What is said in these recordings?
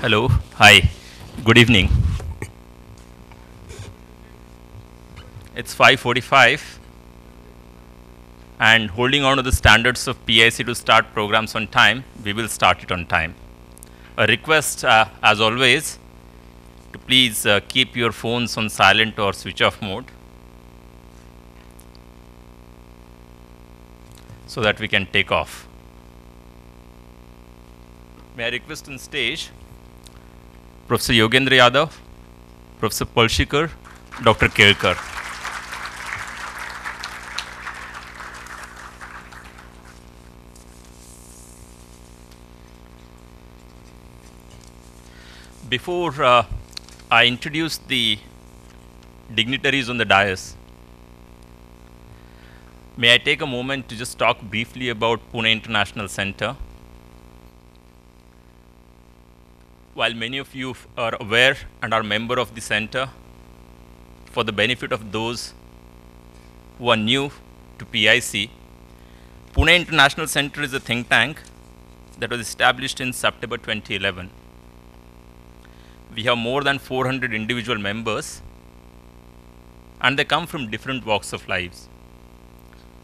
Hello. Hi. Good evening. It's 5:45 and holding on to the standards of PIC to start programs on time, we will start it on time. A request, as always, to please keep your phones on silent or switch off mode so that we can take off. May I request on stage Professor Yogendra Yadav, Professor Palshikar, Dr. Kelkar. Before I introduce the dignitaries on the dais, may I take a moment to just talk briefly about Pune International Center. While many of you are aware and are member of the center, for the benefit of those who are new to PIC, Pune International Center is a think tank that was established in September 2011. We have more than 400 individual members, and they come from different walks of lives.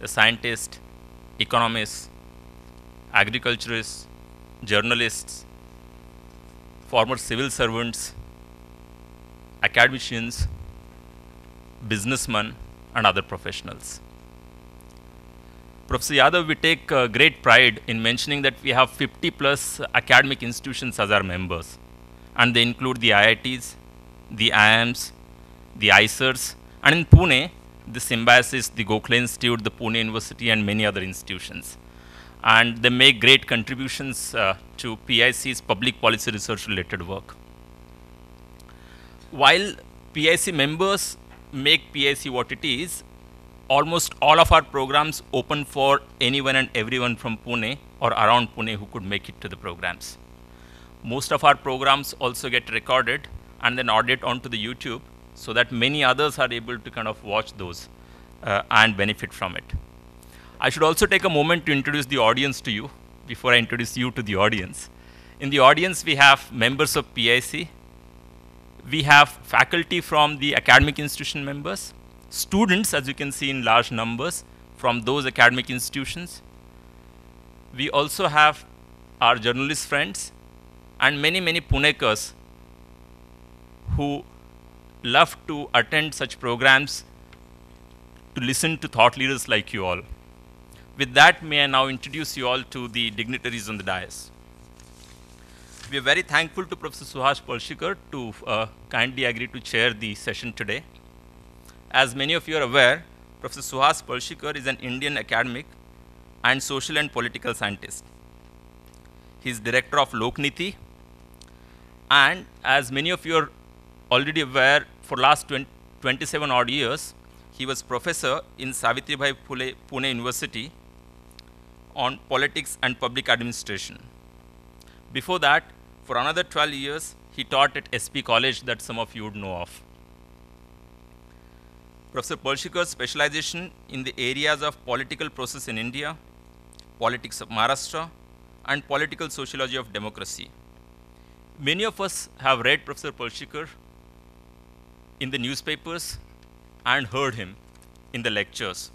The scientists, economists, agriculturists, journalists, former civil servants, academicians, businessmen, and other professionals. Professor Yadav, we take great pride in mentioning that we have 50 plus academic institutions as our members. And they include the IITs, the IIMs, the ICERs, and in Pune, the Symbiosis, the Gokhale Institute, the Pune University, and many other institutions. And they make great contributions to PIC's public policy research related work. While PIC members make PIC what it is, almost all of our programs open for anyone and everyone from Pune or around Pune who could make it to the programs. Most of our programs also get recorded and then added onto the YouTube so that many others are able to kind of watch those and benefit from it. I should also take a moment to introduce the audience to you before I introduce you to the audience. In the audience, we have members of PIC. We have faculty from the academic institution members, students, as you can see in large numbers, from those academic institutions. We also have our journalist friends and many Punekars who love to attend such programs to listen to thought leaders like you all. With that, may I now introduce you all to the dignitaries on the dais. We are very thankful to Professor Suhas Palshikar to kindly agree to chair the session today. As many of you are aware, Professor Suhas Palshikar is an Indian academic and social and political scientist. He is director of Lokniti, and as many of you are already aware, for last 27 odd years, he was professor in Savitribai Phule Pune University on politics and public administration. Before that, for another 12 years, he taught at SP College that some of you would know of. Professor Palshikar's specialization in the areas of political process in India, politics of Maharashtra, and political sociology of democracy. Many of us have read Professor Palshikar in the newspapers and heard him in the lectures.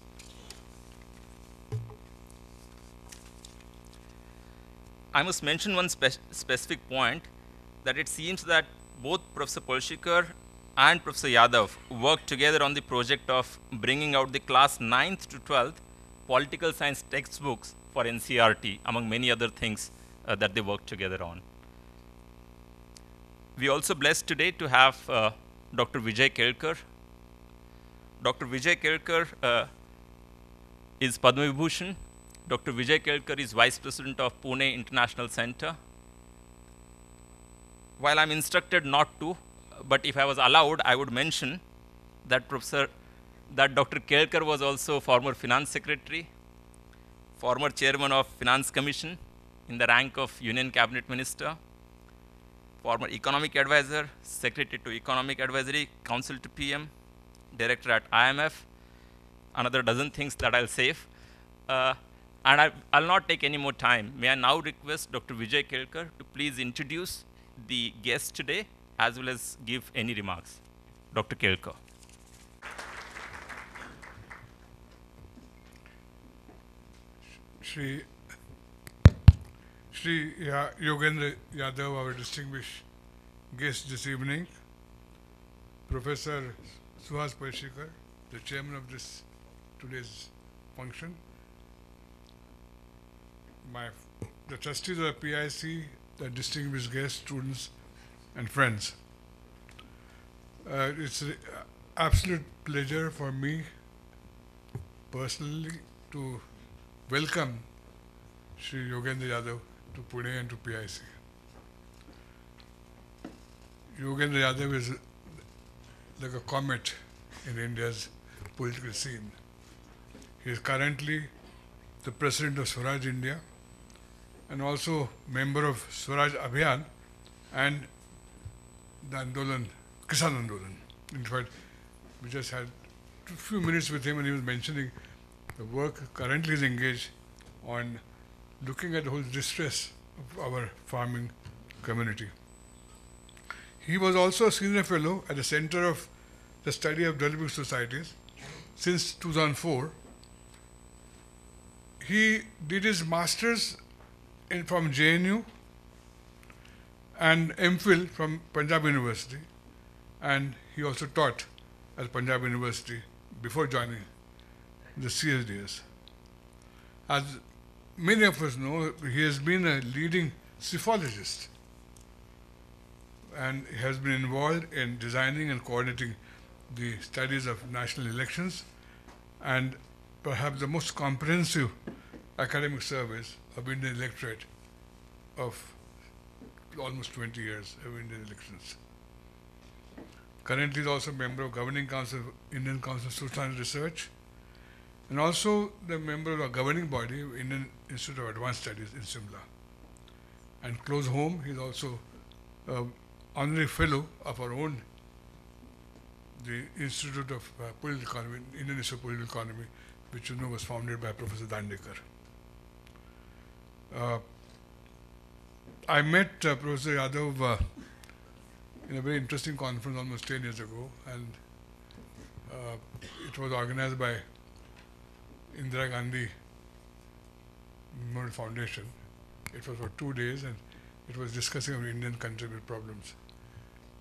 I must mention one specific point, that it seems that both Professor Palshikar and Professor Yadav worked together on the project of bringing out the class 9th to 12th political science textbooks for NCERT, among many other things that they worked together on. We also blessed today to have Dr. Vijay Kelkar. Dr. Vijay Kelkar is Padma Vibhushan. Dr. Vijay Kelkar is Vice President of Pune International Center. While I'm instructed not to, but if I was allowed, I would mention that Dr. Kelkar was also former Finance Secretary, former Chairman of Finance Commission in the rank of Union Cabinet Minister, former Economic Advisor, Secretary to Economic Advisory Council to PM, Director at IMF, another dozen things that I'll save. And I'll not take any more time. May I now request Dr. Vijay Kelkar to please introduce the guest today as well as give any remarks. Dr. Kelkar. Shri Yogendra Yadav, our distinguished guest this evening, Professor Suhas Parshikar, the chairman of this today's function, the trustees of the PIC, the distinguished guests, students, and friends. It's an absolute pleasure for me personally to welcome Shri Yogendra Yadav to Pune and to PIC. Yogendra Yadav is like a comet in India's political scene. He is currently the president of Swaraj India and also member of Swaraj Abhiyan and the Andolan, Kisan Andolan. In fact, we just had a few minutes with him and he was mentioning the work currently is engaged on looking at the whole distress of our farming community. He was also a senior fellow at the Center of the Study of Developing Societies since 2004. He did his master's from JNU and MPhil from Punjab University, and he also taught at Punjab University before joining the CSDS. As many of us know, he has been a leading psephologist and has been involved in designing and coordinating the studies of national elections and perhaps the most comprehensive academic surveys of Indian electorate of almost 20 years of Indian elections. Currently, he is also a member of Governing Council of Indian Council of Social Research and also the member of a governing body of Indian Institute of Advanced Studies in Simla. And close home, he is also an honorary fellow of our own, the Institute of Political Economy, Indian Institute of Political Economy, which you know was founded by Professor Dandekar. I met Professor Yadav in a very interesting conference almost 10 years ago, and it was organized by Indira Gandhi Memorial Foundation. It was for 2 days and it was discussing our Indian contemporary problems.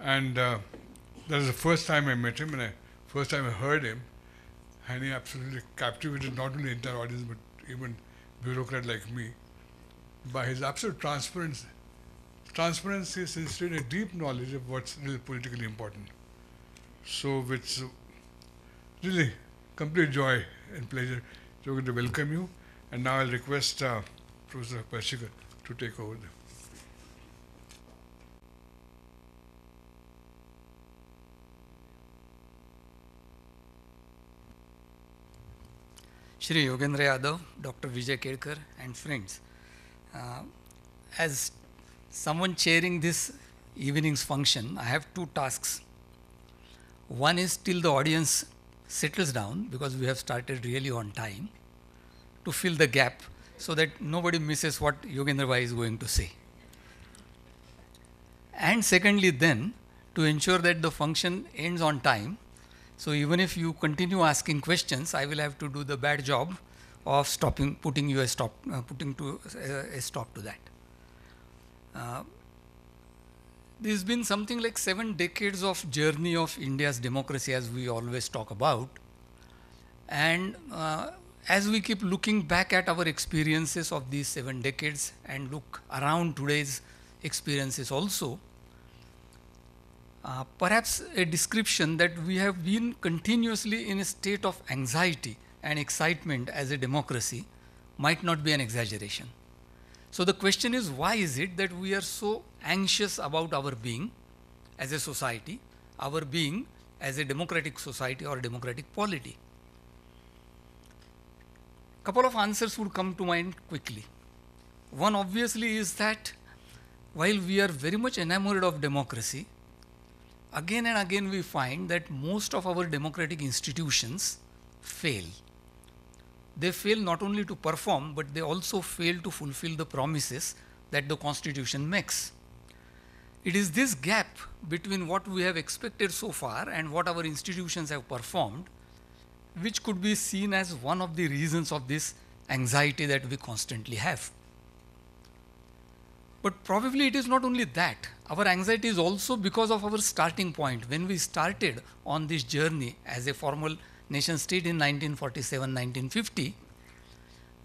And that was the first time I met him and first time I heard him, and he absolutely captivated not only the entire audience but even bureaucrat like me by his absolute transparency, sincerity, and a deep knowledge of what's really politically important. So it's really complete joy and pleasure to welcome you. And now I'll request Professor Parshikar to take over. Shri Yogendra Yadav, Dr. Vijay Kedkar, and friends. As someone chairing this evening's function, I have 2 tasks. One is till the audience settles down, because we have started really on time, to fill the gap so that nobody misses what Yogendra Bhai is going to say. And secondly then, to ensure that the function ends on time. So even if you continue asking questions, I will have to do the bad job of putting a stop to that. There's been something like 7 decades of journey of India's democracy, as we always talk about. And as we keep looking back at our experiences of these 7 decades and look around today's experiences also, perhaps a description that we have been continuously in a state of anxiety and excitement as a democracy might not be an exaggeration. So the question is, why is it that we are so anxious about our being as a society, our being as a democratic society or democratic polity? Couple of answers would come to mind quickly. One obviously is that while we are very much enamored of democracy, again and again we find that most of our democratic institutions fail. They fail not only to perform, but they also fail to fulfill the promises that the Constitution makes. It is this gap between what we have expected so far and what our institutions have performed, which could be seen as one of the reasons of this anxiety that we constantly have. But probably it is not only that. Our anxiety is also because of our starting point. When we started on this journey as a formal nation state in 1947-1950,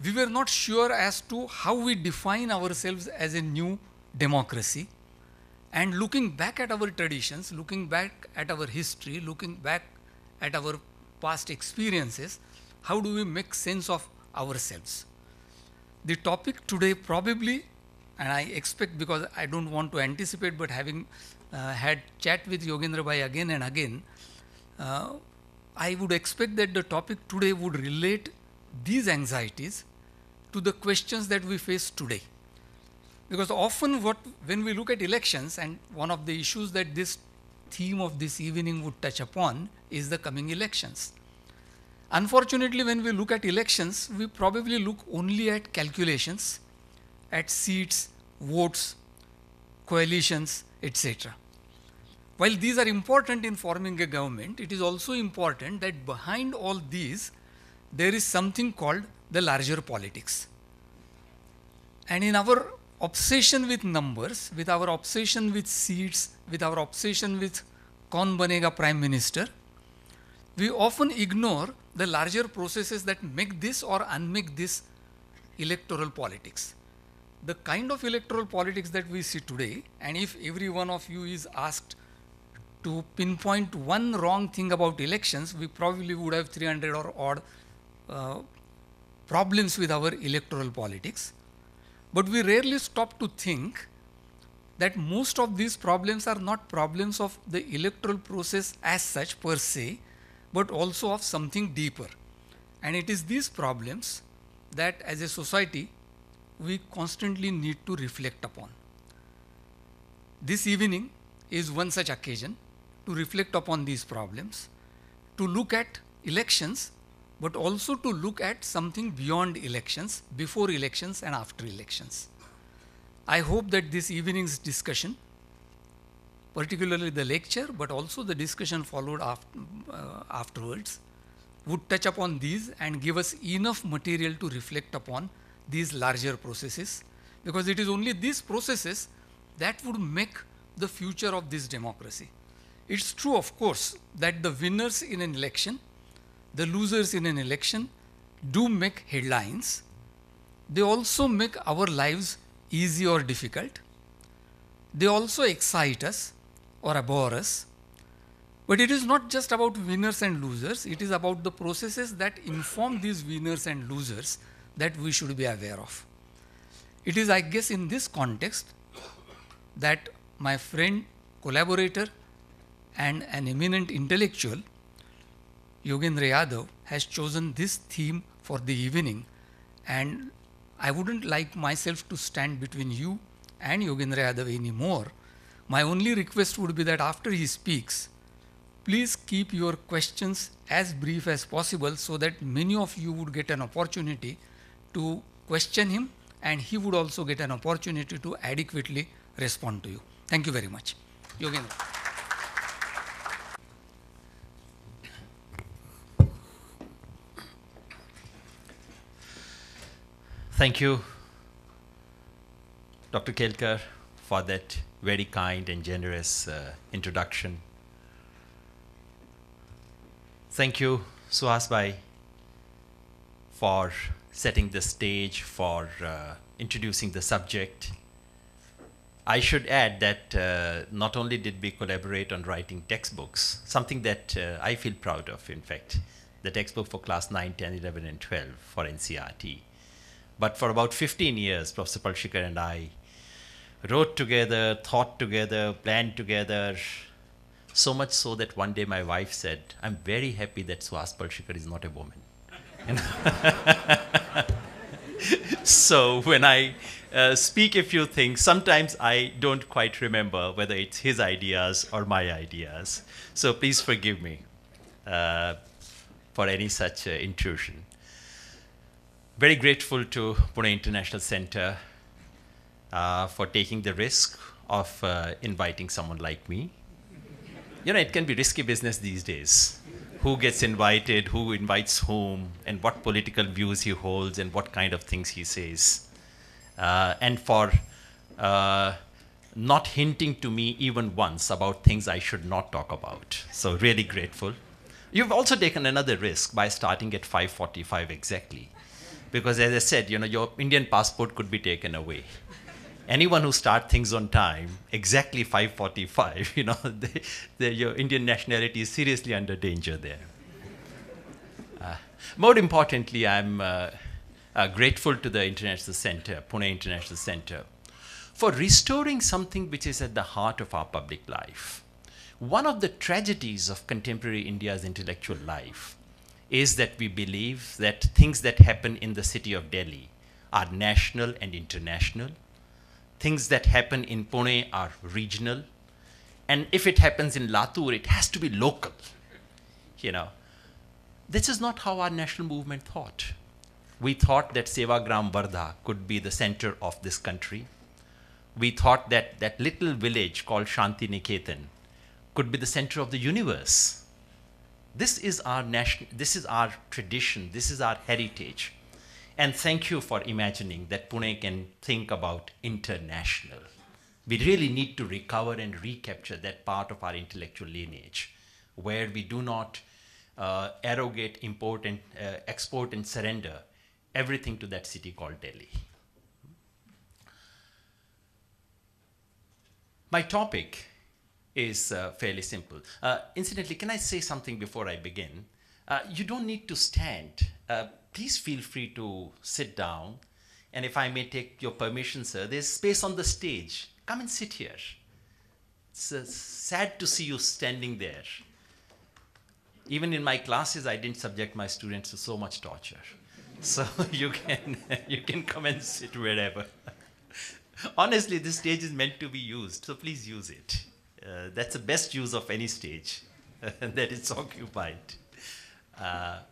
we were not sure as to how we define ourselves as a new democracy. And looking back at our traditions, looking back at our history, looking back at our past experiences, how do we make sense of ourselves? The topic today probably, and I expect, because I don't want to anticipate, but having had chat with Yogendra Bhai again and again, I would expect that the topic today would relate these anxieties to the questions that we face today. Because often when we look at elections, and one of the issues that this theme of this evening would touch upon is the coming elections. Unfortunately, when we look at elections, we probably look only at calculations, at seats, votes, coalitions, etc. While these are important in forming a government, it is also important that behind all these, there is something called the larger politics. And in our obsession with numbers, with our obsession with seats, with our obsession with kaun banega prime minister, we often ignore the larger processes that make this or unmake this electoral politics. The kind of electoral politics that we see today, and if every one of you is asked to pinpoint one wrong thing about elections, we probably would have 300 or odd problems with our electoral politics. But we rarely stop to think that most of these problems are not problems of the electoral process as such per se, but also of something deeper. And it is these problems that as a society we constantly need to reflect upon. This evening is one such occasion to reflect upon these problems, to look at elections, but also to look at something beyond elections, before elections and after elections. I hope that this evening's discussion, particularly the lecture, but also the discussion followed afterwards, would touch upon these and give us enough material to reflect upon these larger processes, because it is only these processes that would make the future of this democracy. It's true, of course, that the winners in an election, the losers in an election do make headlines. They also make our lives easy or difficult. They also excite us or abhor us. But it is not just about winners and losers, it is about the processes that inform these winners and losers that we should be aware of. It is, I guess, in this context that my friend, collaborator, and an eminent intellectual, Yogendra Yadav, has chosen this theme for the evening, and I wouldn't like myself to stand between you and Yogendra Yadav anymore. My only request would be that after he speaks, please keep your questions as brief as possible so that many of you would get an opportunity to question him and he would also get an opportunity to adequately respond to you. Thank you very much. Yogendra. Thank you, Dr. Kelkar, for that very kind and generous introduction. Thank you, Suhas Bhai, for setting the stage, for introducing the subject. I should add that not only did we collaborate on writing textbooks, something that I feel proud of, in fact, the textbook for class 9, 10, 11, and 12 for NCERT. But for about 15 years, Professor Palshikar and I wrote together, thought together, planned together, so much so that one day my wife said, "I'm very happy that Suhas Palshikar is not a woman." So when I speak a few things, sometimes I don't quite remember whether it's his ideas or my ideas. So please forgive me for any such intrusion. Very grateful to Pune International Center for taking the risk of inviting someone like me. You know, it can be risky business these days. Who gets invited, who invites whom, and what political views he holds, and what kind of things he says. And for not hinting to me even once about things I should not talk about. So really grateful. You've also taken another risk by starting at 5:45 exactly. Because as I said, you know, your Indian passport could be taken away. Anyone who starts things on time, exactly 5:45, you know, your Indian nationality is seriously under danger there. More importantly, I'm grateful to the International Center, Pune International Center, for restoring something which is at the heart of our public life. One of the tragedies of contemporary India's intellectual life is that we believe that things that happen in the city of Delhi are national and international. Things that happen in Pune are regional. And if it happens in Latur, it has to be local. You know, this is not how our national movement thought. We thought that Sevagram Vardha could be the center of this country. We thought that that little village called Shanti Niketan could be the center of the universe. This is our tradition, this is our heritage. And thank you for imagining that Pune can think about international. We really need to recover and recapture that part of our intellectual lineage where we do not arrogate, import and export and surrender everything to that city called Delhi. My topic is fairly simple. Incidentally, can I say something before I begin? You don't need to stand. Please feel free to sit down. And if I may take your permission, sir, there's space on the stage. Come and sit here. It's sad to see you standing there. Even in my classes, I didn't subject my students to so much torture. So you can come and sit wherever. Honestly, this stage is meant to be used, so please use it. That's the best use of any stage, that it's occupied.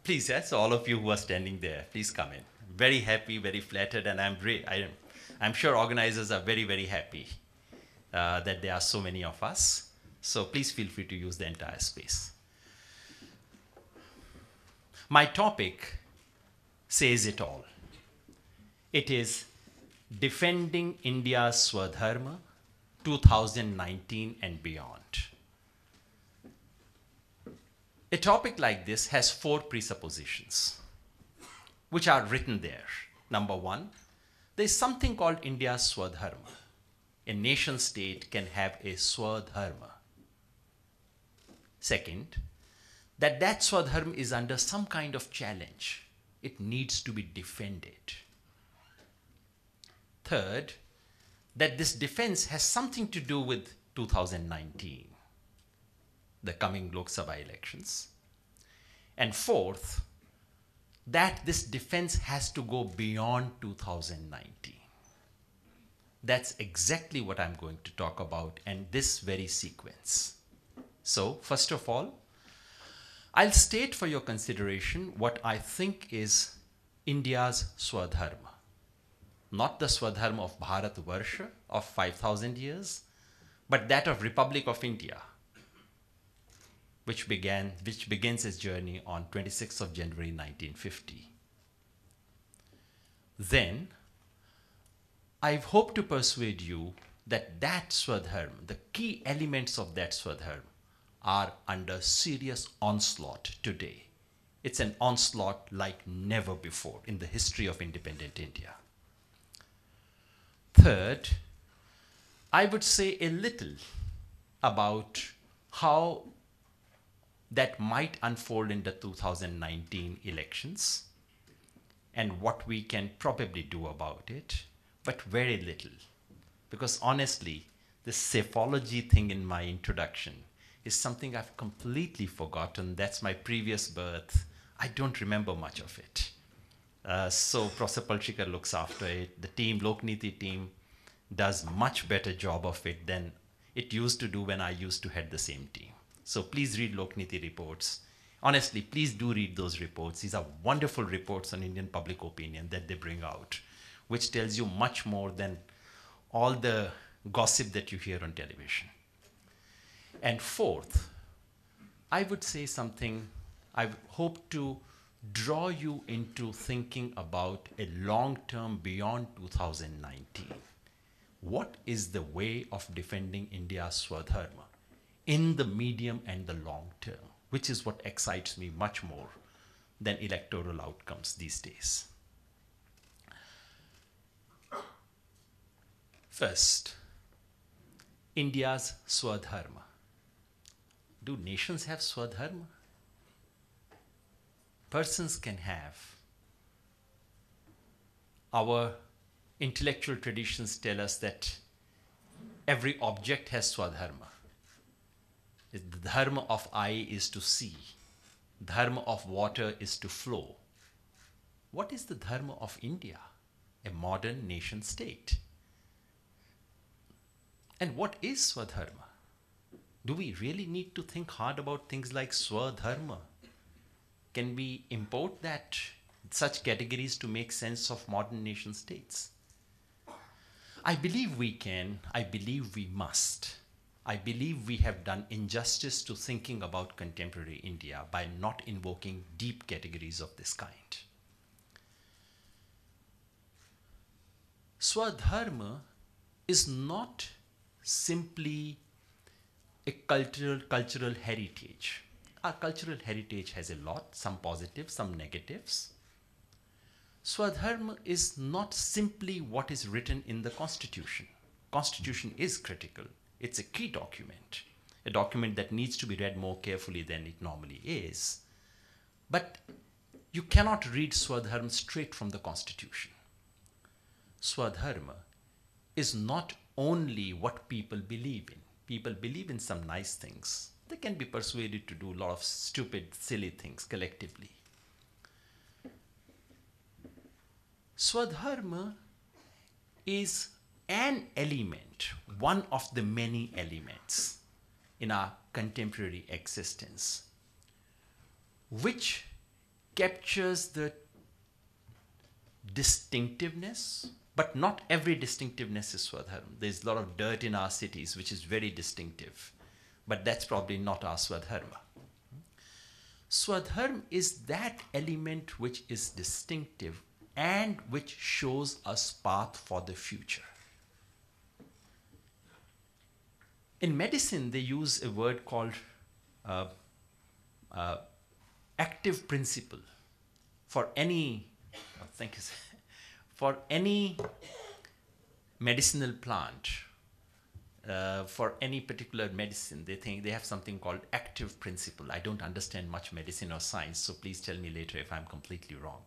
Please, yes, all of you who are standing there, please come in. Very happy, very flattered, and I'm sure organizers are very, very happy that there are so many of us. So please feel free to use the entire space. My topic says it all. It is Defending India's Swadharma, 2019 and beyond. A topic like this has 4 presuppositions, which are written there. Number 1, there is something called India's Swadharma. A nation state can have a Swadharma. Second, that Swadharma is under some kind of challenge. It needs to be defended. Third, that this defense has something to do with 2019, the coming Lok Sabha elections. And fourth, that this defense has to go beyond 2019. That's exactly what I'm going to talk about in this very sequence. So, first of all, I'll state for your consideration what I think is India's Swadharma. Not the Swadharma of Bharat Varsha of 5,000 years, but that of Republic of India, which begins its journey on 26th of January 1950. Then, I hope to persuade you that Swadharma, the key elements of that Swadharma, are under serious onslaught today. It's an onslaught like never before in the history of independent India. Third, I would say a little about how that might unfold in the 2019 elections and what we can probably do about it, but very little. Because honestly, this psephology thing in my introduction is something I've completely forgotten. That's my previous birth. I don't remember much of it. So Professor Palshikar looks after it. The team, Lokniti team, does much better job of it than it used to do when I used to head the same team. So please read Lokniti reports. Honestly, please do read those reports. These are wonderful reports on Indian public opinion that they bring out, which tells you much more than all the gossip that you hear on television. And fourth, I would say something, I hope to draw you into thinking about a long term beyond 2019. What is the way of defending India's Swadharma in the medium and the long term, which is what excites me much more than electoral outcomes these days. First, India's Swadharma. Do nations have Swadharma? Persons can have. Our intellectual traditions tell us that every object has Swadharma. The dharma of eye is to see. Dharma of water is to flow. What is the dharma of India? A modern nation state. And what is Swadharma? Do we really need to think hard about things like Swadharma? Can we import such categories to make sense of modern nation states? I believe we can. I believe we must. I believe we have done injustice to thinking about contemporary India by not invoking deep categories of this kind. Swadharma is not simply a cultural heritage. Our cultural heritage has a lot, some positives, some negatives. Swadharma is not simply what is written in the Constitution. Constitution is critical. It's a key document, a document that needs to be read more carefully than it normally is. But you cannot read Swadharma straight from the Constitution. Swadharma is not only what people believe in. People believe in some nice things. They can be persuaded to do a lot of stupid, silly things collectively. Swadharma is an element, one of the many elements in our contemporary existence, which captures the distinctiveness, but not every distinctiveness is Swadharma. There's a lot of dirt in our cities, which is very distinctive, but that's probably not our Swadharma. Swadharma is that element which is distinctive and which shows us path for the future. In medicine, they use a word called active principle for any, for any medicinal plant, for any particular medicine. They think they have something called active principle. I don't understand much medicine or science, so please tell me later if I'm completely wrong.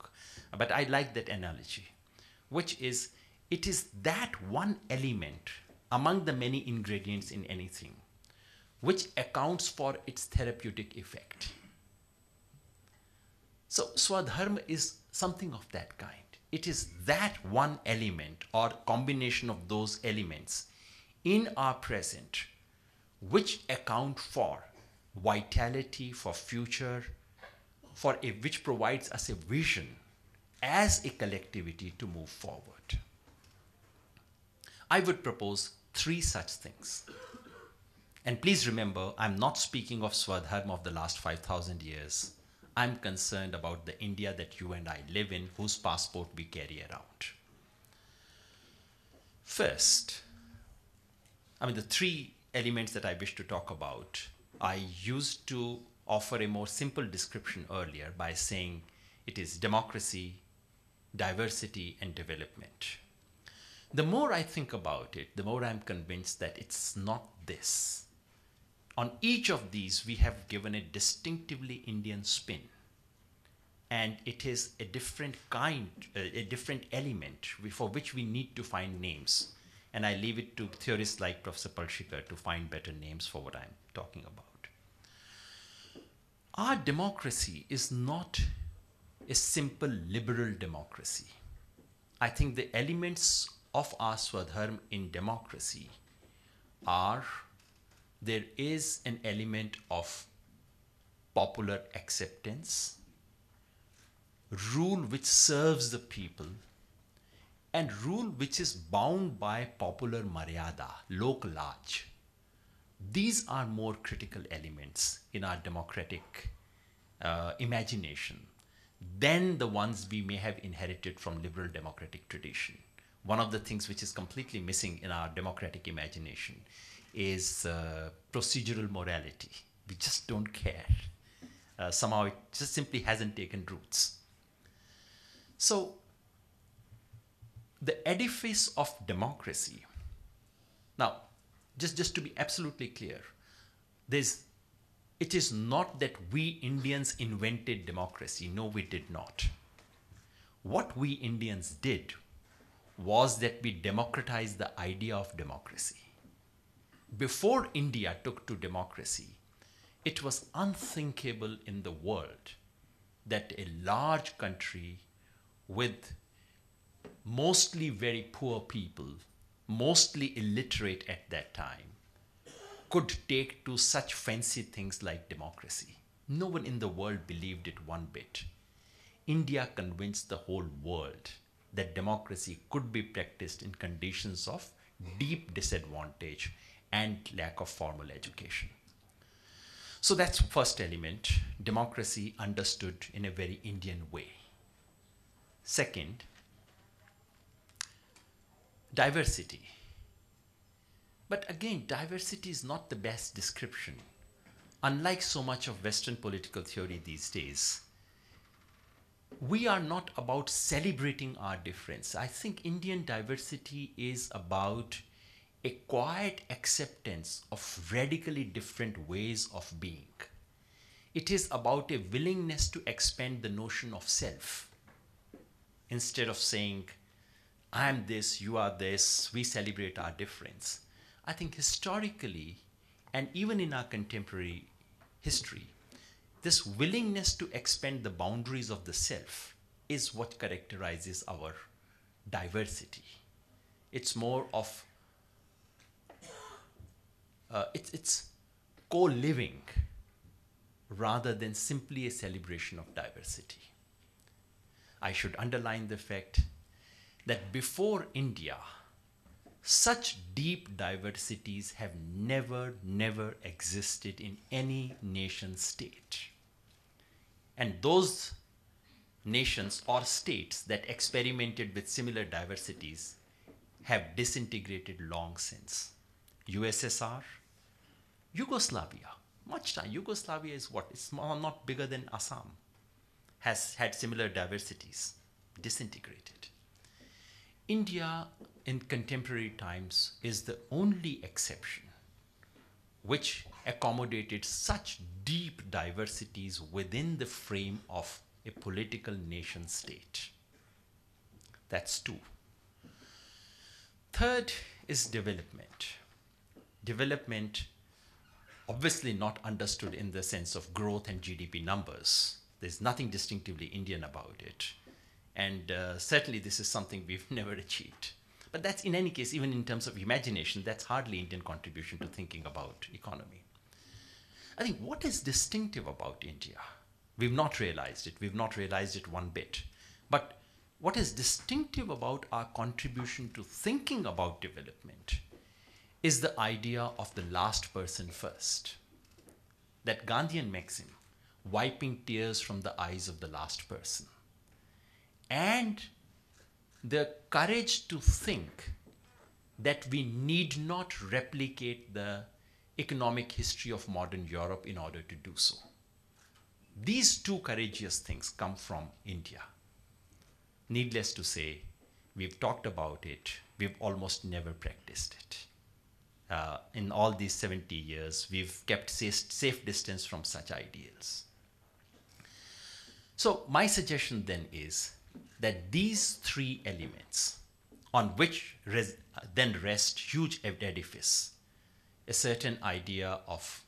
But I like that analogy, which is, it is that one element among the many ingredients in anything which accounts for its therapeutic effect. So Swadharma is something of that kind. It is that one element or combination of those elements in our present which account for vitality, for future, which provides us a vision as a collectivity to move forward. I would propose 3 such things. And please remember, I'm not speaking of Swadharma of the last 5,000 years. I'm concerned about the India that you and I live in, whose passport we carry around. First, the 3 elements that I wish to talk about, I used to offer a more simple description earlier by saying it is democracy, diversity, and development. The more I think about it, the more I'm convinced that it's not this. On each of these, we have given a distinctively Indian spin. And it is a different kind, a different element for which we need to find names. And I leave it to theorists like Professor Palshikar to find better names for what I'm talking about. Our democracy is not a simple liberal democracy. I think the elements of our Swadharma in democracy are, there is an element of popular acceptance, rule which serves the people, and rule which is bound by popular maryada, lok laj. These are more critical elements in our democratic imagination than the ones we may have inherited from liberal democratic tradition. One of the things which is completely missing in our democratic imagination is procedural morality. We just don't care. Somehow it just simply hasn't taken roots. So the edifice of democracy. Now, just to be absolutely clear, it is not that we Indians invented democracy. No, we did not. What we Indians did was that we democratized the idea of democracy. Before India took to democracy, it was unthinkable in the world that a large country with mostly very poor people, mostly illiterate at that time, could take to such fancy things like democracy. No one in the world believed it one bit. India convinced the whole world that democracy could be practiced in conditions of deep disadvantage and lack of formal education. So that's the first element, democracy understood in a very Indian way. Second, diversity. But again, diversity is not the best description. Unlike so much of Western political theory these days, we are not about celebrating our difference. I think Indian diversity is about a quiet acceptance of radically different ways of being. It is about a willingness to expand the notion of self. Instead of saying, I am this, you are this, we celebrate our difference. I think historically, and even in our contemporary history, this willingness to expand the boundaries of the self is what characterizes our diversity. It's more of, it's co-living rather than simply a celebration of diversity. I should underline the fact that before India, such deep diversities have never existed in any nation state. And those nations or states that experimented with similar diversities have disintegrated long since. USSR, Yugoslavia, much time. Yugoslavia is what? It's not bigger than Assam. Has had similar diversities, disintegrated. India in contemporary times is the only exception which accommodated such deep diversities within the frame of a political nation state. That's two. Third is development. Development, obviously not understood in the sense of growth and GDP numbers. There's nothing distinctively Indian about it. And certainly this is something we've never achieved. But that's, in any case, even in terms of imagination, that's hardly Indian contribution to thinking about economy. I think what is distinctive about India, we've not realized it. We've not realized it one bit. But what is distinctive about our contribution to thinking about development is the idea of the last person first. That Gandhian maxim, wiping tears from the eyes of the last person. And the courage to think that we need not replicate the economic history of modern Europe in order to do so. These two courageous things come from India. Needless to say, we've talked about it, we've almost never practiced it. In all these 70 years, we've kept safe distance from such ideals. So my suggestion then is that these three elements on which then rest huge edifice, a certain idea of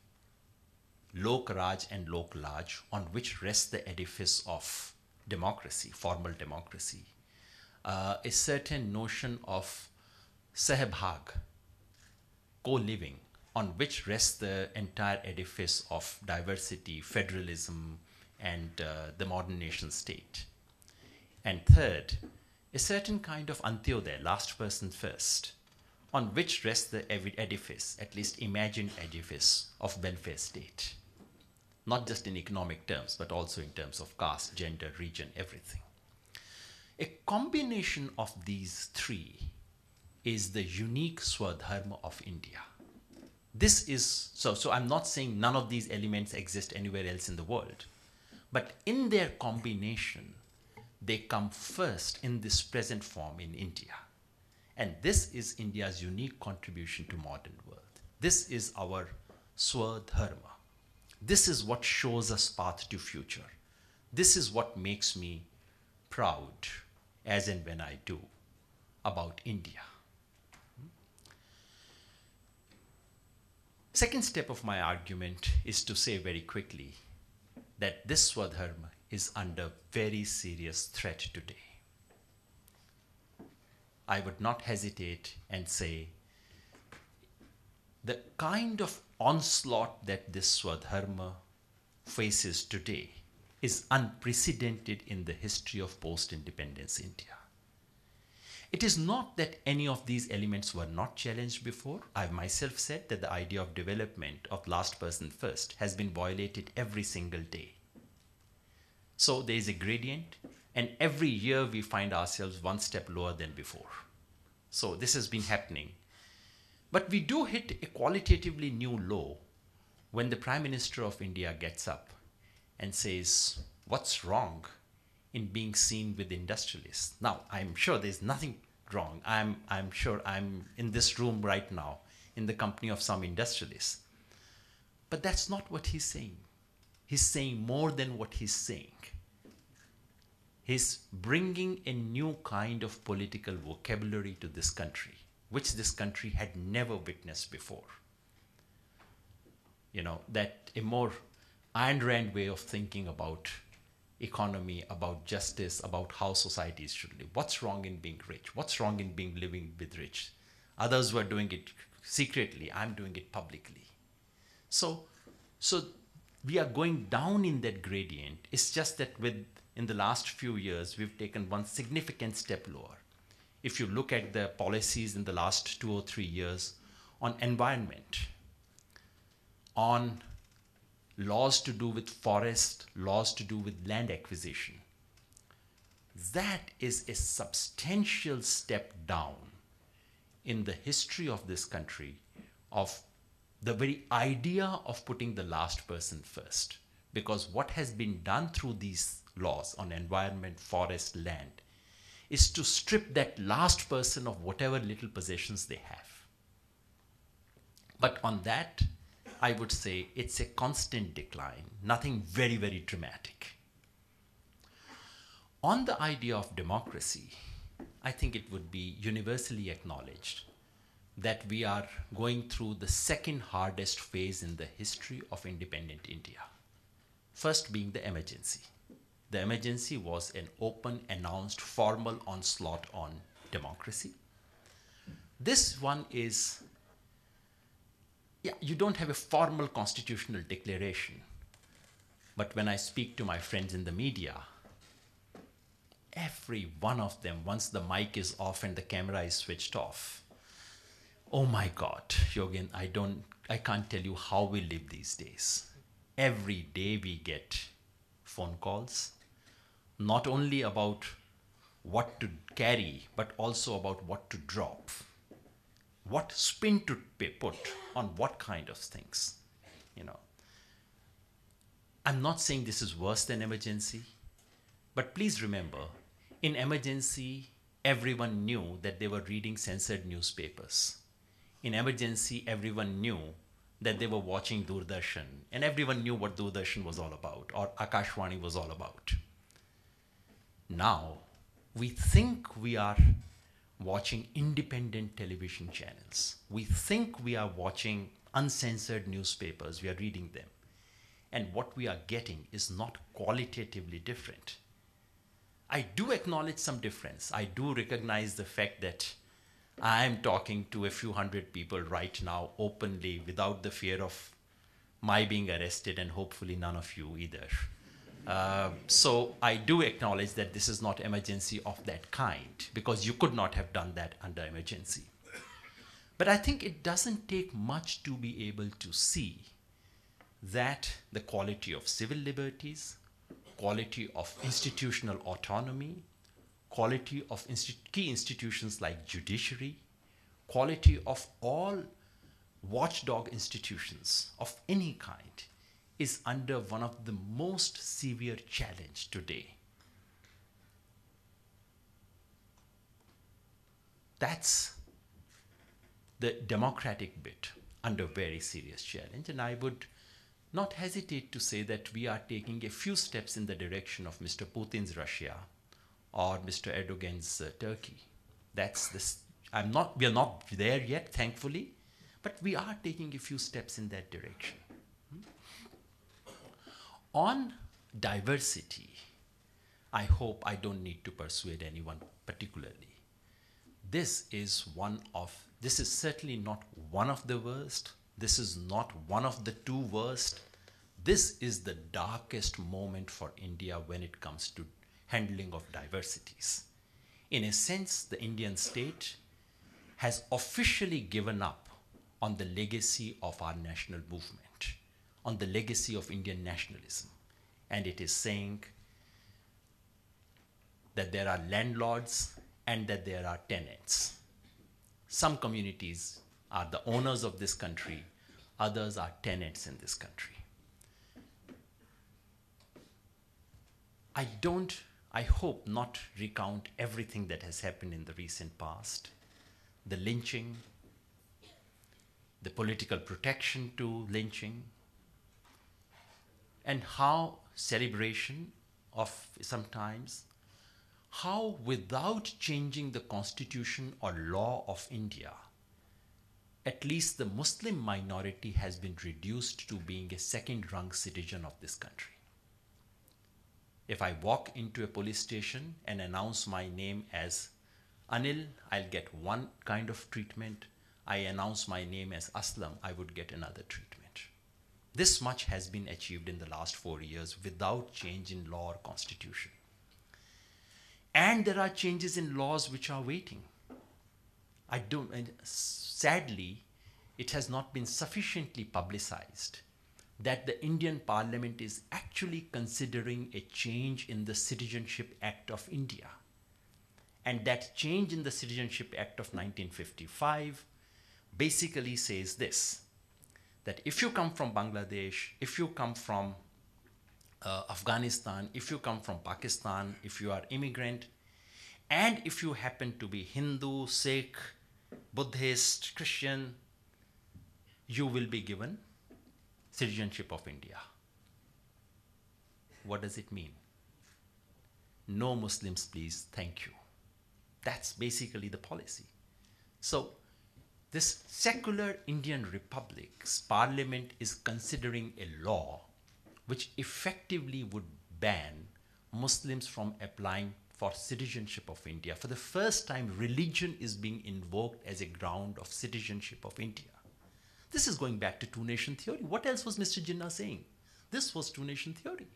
Lok Raj and Lok Laj, on which rests the edifice of democracy, formal democracy, a certain notion of Sahbhag, co-living, on which rests the entire edifice of diversity, federalism, and the modern nation state. And third, a certain kind of Antyodaya, last person first, on which rests the edifice, at least imagined edifice of welfare state. Not just in economic terms, but also in terms of caste, gender, region, everything. A combination of these three is the unique Swadharma of India. This is, so I'm not saying none of these elements exist anywhere else in the world, but in their combination, they come first in this present form in India. And this is India's unique contribution to modern world. This is our Swadharma. This is what shows us path to future. This is what makes me proud, as and when I do, about India. Second step of my argument is to say very quickly that this Swadharma is under very serious threat today. I would not hesitate and say the kind of onslaught that this Swadharma faces today is unprecedented in the history of post-independence India. It is not that any of these elements were not challenged before. I've myself said that the idea of development of last person first has been violated every single day. So there is a gradient, and every year we find ourselves one step lower than before. So this has been happening. But we do hit a qualitatively new low when the Prime Minister of India gets up and says, what's wrong in being seen with industrialists? Now, I'm sure there's nothing wrong. I'm sure I'm in this room right now in the company of some industrialists. But that's not what he's saying. He's saying more than what he's saying. He's bringing a new kind of political vocabulary to this country, which this country had never witnessed before. You know, that a more Ayn Rand way of thinking about economy, about justice, about how societies should live. What's wrong in being rich? What's wrong in living with rich? Others were doing it secretly. I'm doing it publicly. So we are going down in that gradient. It's just that in the last few years, we've taken one significant step lower. If you look at the policies in the last 2 or 3 years on environment, on laws to do with forest, laws to do with land acquisition, that is a substantial step down in the history of this country of the very idea of putting the last person first. Because what has been done through these laws on environment, forest, land, is to strip that last person of whatever little possessions they have. But on that, I would say it's a constant decline, nothing very, very dramatic. On the idea of democracy, I think it would be universally acknowledged that we are going through the second hardest phase in the history of independent India. First being the emergency. The emergency was an open, announced, formal onslaught on democracy. This one is, you don't have a formal constitutional declaration. But when I speak to my friends in the media, every one of them, once the mic is off and the camera is switched off, oh my God, Yogin, I can't tell you how we live these days. Every day we get phone calls, not only about what to carry, but also about what to drop, what spin to put on what kind of things. You know, I'm not saying this is worse than emergency, but please remember, in emergency, everyone knew that they were reading censored newspapers. In emergency, everyone knew that they were watching Doordarshan, and everyone knew what Doordarshan was all about, or Akashvani was all about. Now, we think we are watching independent television channels. We think we are watching uncensored newspapers, we are reading them. And what we are getting is not qualitatively different. I do acknowledge some difference. I do recognize the fact that I am talking to a few hundred people right now openly without the fear of my being arrested, and hopefully none of you either. So I do acknowledge that this is not emergency of that kind, because you could not have done that under emergency. But I think it doesn't take much to be able to see that the quality of civil liberties, quality of institutional autonomy, quality of key institutions like judiciary, quality of all watchdog institutions of any kind is under one of the most severe challenge today. That's the democratic bit under very serious challenge, and I would not hesitate to say that we are taking a few steps in the direction of Mr. Putin's Russia or Mr. Erdogan's Turkey. That's this. We are not there yet, thankfully, but we are taking a few steps in that direction. On diversity, I hope I don't need to persuade anyone particularly. This is certainly not one of the worst. This is not one of the two worst. This is the darkest moment for India when it comes to handling of diversities. In a sense, the Indian state has officially given up on the legacy of our national movement, on the legacy of Indian nationalism. And it is saying that there are landlords and that there are tenants. Some communities are the owners of this country, others are tenants in this country. I hope not recount everything that has happened in the recent past, the lynching, the political protection to lynching, and how celebration of sometimes, how without changing the constitution or law of India, at least the Muslim minority has been reduced to being a second-rung citizen of this country. If I walk into a police station and announce my name as Anil, I'll get one kind of treatment. I announce my name as Aslam, I would get another treatment. This much has been achieved in the last 4 years without change in law or constitution. And there are changes in laws which are waiting. Sadly, it has not been sufficiently publicized that the Indian Parliament is actually considering a change in the Citizenship Act of India. And that change in the Citizenship Act of 1955 basically says this, that if you come from Bangladesh, if you come from Afghanistan, if you come from Pakistan, if you are immigrant, and if you happen to be Hindu, Sikh, Buddhist, Christian, you will be given citizenship of India. What does it mean? No Muslims, please, thank you. That's basically the policy. So this secular Indian Republic's parliament is considering a law which effectively would ban Muslims from applying for citizenship of India. For the first time, religion is being invoked as a ground of citizenship of India. This is going back to two-nation theory. What else was Mr. Jinnah saying? This was two-nation theory.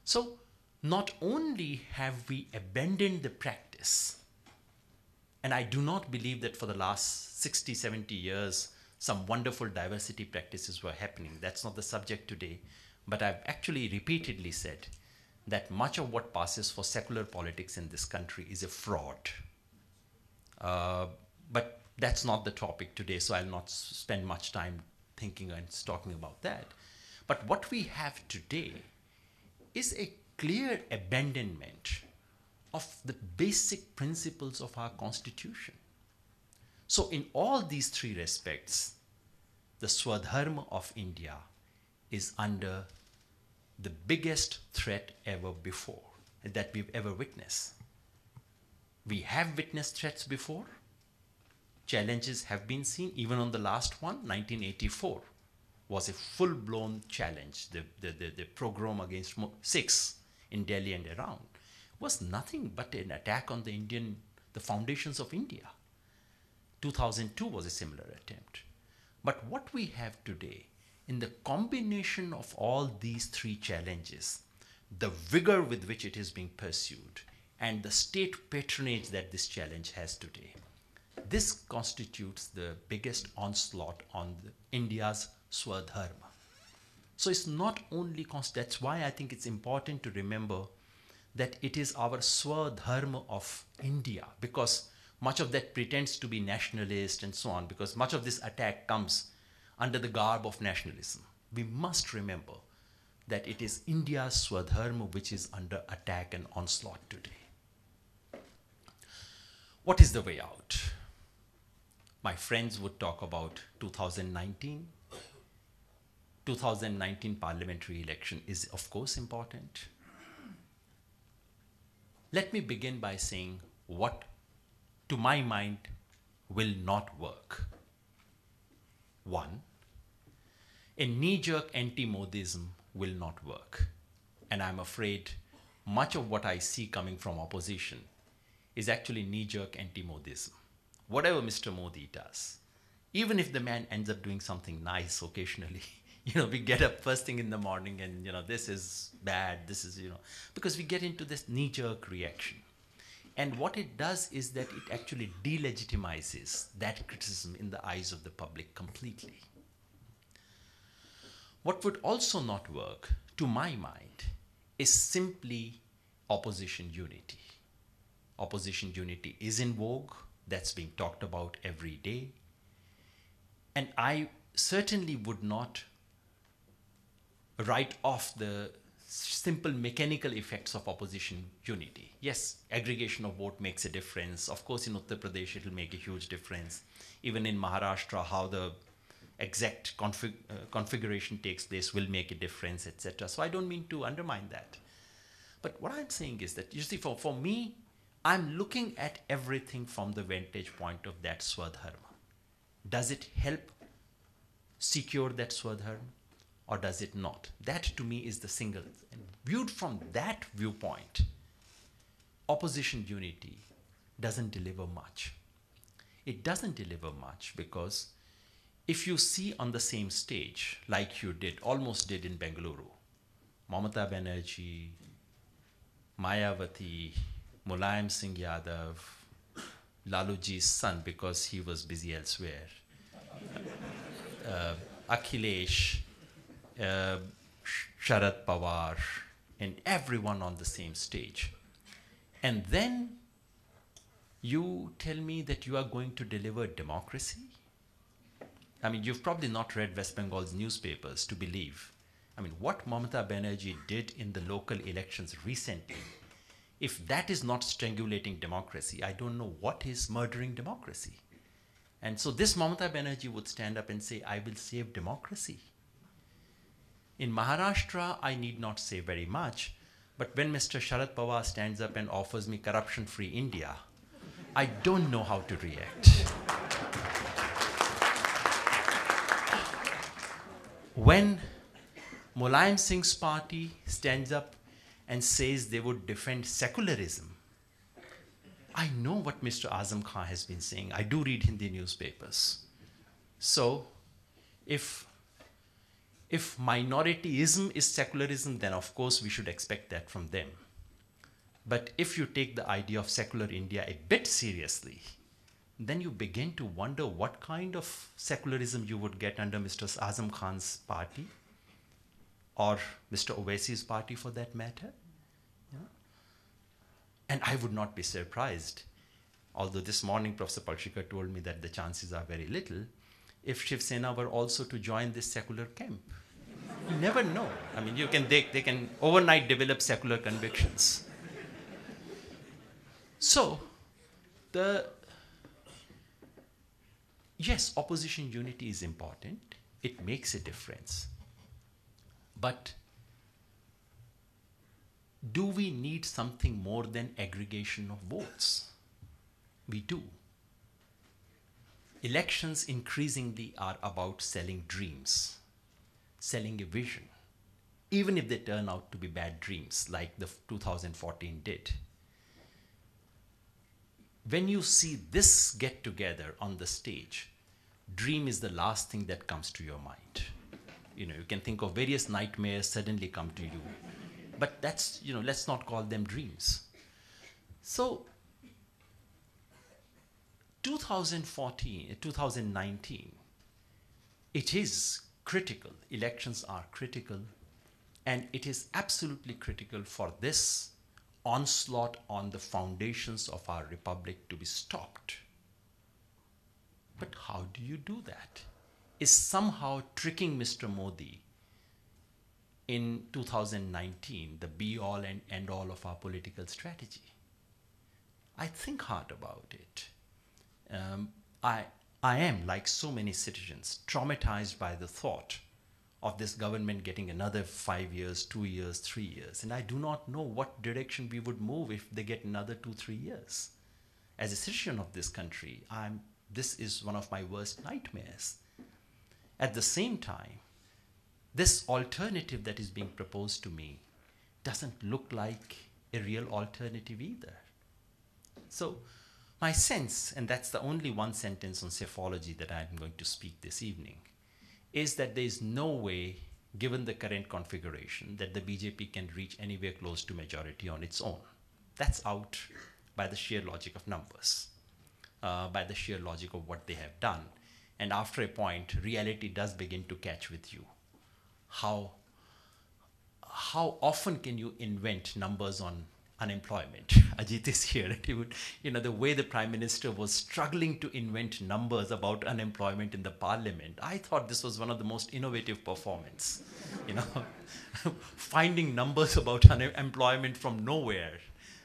So not only have we abandoned the practice, and I do not believe that for the last 60, 70 years, some wonderful diversity practices were happening. That's not the subject today. But I've actually repeatedly said that much of what passes for secular politics in this country is a fraud. But that's not the topic today, so I'll not spend much time thinking and talking about that. But what we have today is a clear abandonment of the basic principles of our constitution. So in all these three respects, the Swadharma of India is under the biggest threat ever before that we've ever witnessed. We have witnessed threats before. Challenges have been seen. Even on the last one, 1984, was a full-blown challenge. The pogrom against Sikhs in Delhi and around was nothing but an attack on the foundations of India. 2002 was a similar attempt. But what we have today in the combination of all these three challenges, the vigor with which it is being pursued, and the state patronage that this challenge has today, this constitutes the biggest onslaught on India's Swadharma. So it's not only, that's why I think it's important to remember that it is our Swadharma of India, because much of that pretends to be nationalist and so on, because much of this attack comes under the garb of nationalism. We must remember that it is India's Swadharma which is under attack and onslaught today. What is the way out? My friends would talk about 2019. 2019 parliamentary election is of course important. Let me begin by saying what, to my mind, will not work. One, a knee-jerk anti-Modism will not work. And I'm afraid much of what I see coming from opposition is actually knee-jerk anti-Modism. Whatever Mr. Modi does, even if the man ends up doing something nice occasionally, we get up first thing in the morning and, this is bad, this is, because we get into this knee-jerk reaction. And what it does is that it actually delegitimizes that criticism in the eyes of the public completely. What would also not work, to my mind, is simply opposition unity. Opposition unity is in vogue. That's being talked about every day. And I certainly would not write off the simple mechanical effects of opposition unity. Yes, aggregation of vote makes a difference. Of course, in Uttar Pradesh, it will make a huge difference. Even in Maharashtra, how the exact configuration takes place will make a difference, etc. So I don't mean to undermine that. But what I'm saying is that, you see, for me, I'm looking at everything from the vantage point of that Swadharma. Does it help secure that Swadharma, or does it not? That to me is the single. And viewed from that viewpoint, opposition unity doesn't deliver much. It doesn't deliver much because if you see on the same stage, like you did, almost did in Bengaluru, Mamata Banerjee, Mayawati, Mulayam Singh Yadav, Laluji's son because he was busy elsewhere, Akhilesh, Sharad Pawar, and everyone on the same stage. And then you tell me that you are going to deliver democracy? I mean, you've probably not read West Bengal's newspapers to believe. I mean, what Mamata Banerjee did in the local elections recently, if that is not strangulating democracy, I don't know what is murdering democracy. And so this Mamata Banerjee would stand up and say, I will save democracy. In Maharashtra, I need not say very much, but when Mr. Sharad Pawar stands up and offers me corruption-free India, I don't know how to react. When Mulayam Singh's party stands up and says they would defend secularism, I know what Mr. Azam Khan has been saying. I do read Hindi newspapers. So if minorityism is secularism, then of course we should expect that from them. But if you take the idea of secular India a bit seriously, then you begin to wonder what kind of secularism you would get under Mr. Azam Khan's party, or Mr. Owaisi's party for that matter. Yeah? And I would not be surprised, although this morning Professor Palshikar told me that the chances are very little, if Shiv Sena were also to join this secular camp. You never know. I mean, they can overnight develop secular convictions. So, yes, opposition unity is important. It makes a difference. But do we need something more than aggregation of votes? We do. Elections increasingly are about selling dreams, selling a vision, even if they turn out to be bad dreams like the 2014 did. When you see this get together on the stage, dream is the last thing that comes to your mind. You know, you can think of various nightmares suddenly come to you. But that's, you know, let's not call them dreams. So 2019, it is critical. Elections are critical. And it is absolutely critical for this onslaught on the foundations of our republic to be stopped. But how do you do that? Is somehow tricking Mr. Modi in 2019 the be-all and end-all of our political strategy? I think hard about it. I am, like so many citizens, traumatized by the thought of this government getting another 5 years, 2 years, 3 years. And I do not know what direction we would move if they get another 2, 3 years. As a citizen of this country, this is one of my worst nightmares. At the same time, this alternative that is being proposed to me doesn't look like a real alternative either. So my sense, and that's the only one sentence on psephology that I'm going to speak this evening, is that there is no way, given the current configuration, that the BJP can reach anywhere close to majority on its own. That's out by the sheer logic of numbers, by the sheer logic of what they have done. And after a point, reality does begin to catch with you. How often can you invent numbers on unemployment? Ajit is here, and he would, you know, the way the Prime Minister was struggling to invent numbers about unemployment in the Parliament, I thought this was one of the most innovative performance. You know, finding numbers about unemployment from nowhere.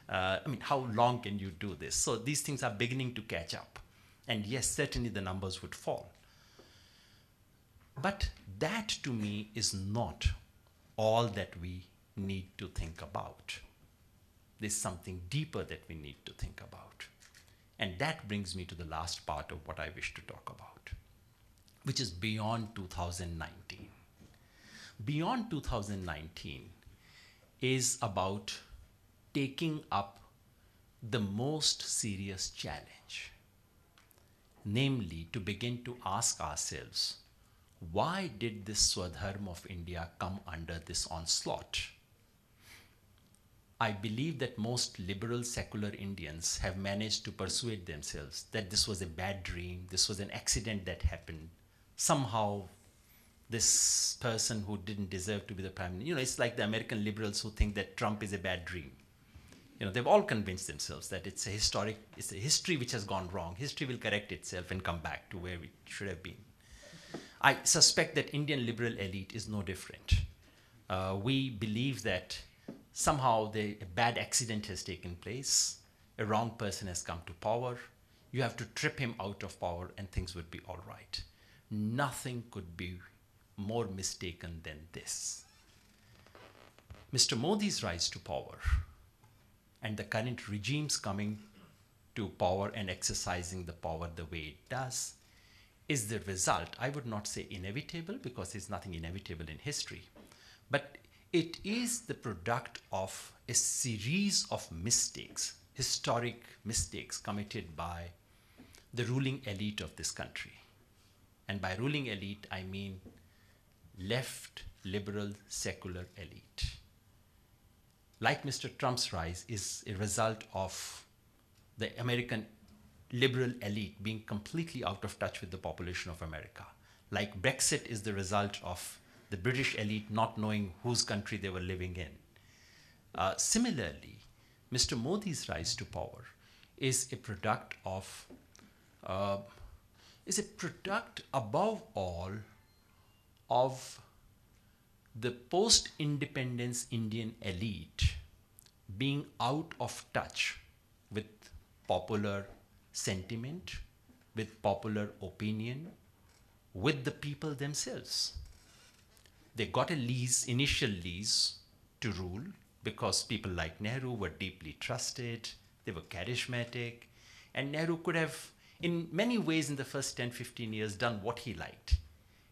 I mean, how long can you do this? So these things are beginning to catch up. And yes, certainly the numbers would fall. But that to me is not all that we need to think about. There's something deeper that we need to think about. And that brings me to the last part of what I wish to talk about, which is beyond 2019. Beyond 2019 is about taking up the most serious challenge, namely to begin to ask ourselves, why did this Swadharma of India come under this onslaught? I believe that most liberal secular Indians have managed to persuade themselves that this was a bad dream, this was an accident that happened. Somehow this person who didn't deserve to be the prime minister, you know, it's like the American liberals who think that Trump is a bad dream. You know, they've all convinced themselves that it's a history which has gone wrong. History will correct itself and come back to where it should have been. I suspect that Indian liberal elite is no different. We believe that somehow a bad accident has taken place, a wrong person has come to power, you have to trip him out of power and things would be all right. Nothing could be more mistaken than this. Mr. Modi's rise to power and the current regimes coming to power and exercising the power the way it does is the result, I would not say inevitable because there's nothing inevitable in history, but it is the product of a series of mistakes, historic mistakes committed by the ruling elite of this country. And by ruling elite, I mean left, liberal, secular elite. Like Mr. Trump's rise is a result of the American liberal elite being completely out of touch with the population of America. Like Brexit is the result of the British elite not knowing whose country they were living in. Similarly, Mr. Modi's rise to power is a product of, above all of the post-independence Indian elite being out of touch with popular sentiment, with popular opinion, with the people themselves. They got a initial lease to rule because people like Nehru were deeply trusted, they were charismatic, and Nehru could have, in many ways in the first 10, 15 years, done what he liked.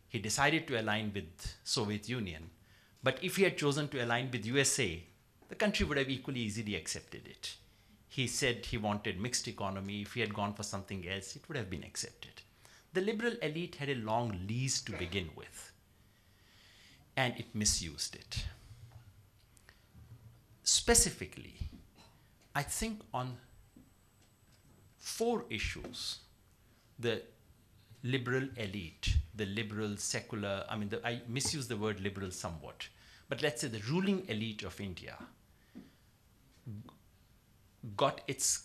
He decided to align with Soviet Union, but if he had chosen to align with USA, the country would have equally easily accepted it. He said he wanted mixed economy. If he had gone for something else, it would have been accepted. The liberal elite had a long lease to begin with. and it misused it. Specifically, I think on 4 issues, the liberal elite, the liberal secular, I misuse the word liberal somewhat, but let's say the ruling elite of India got its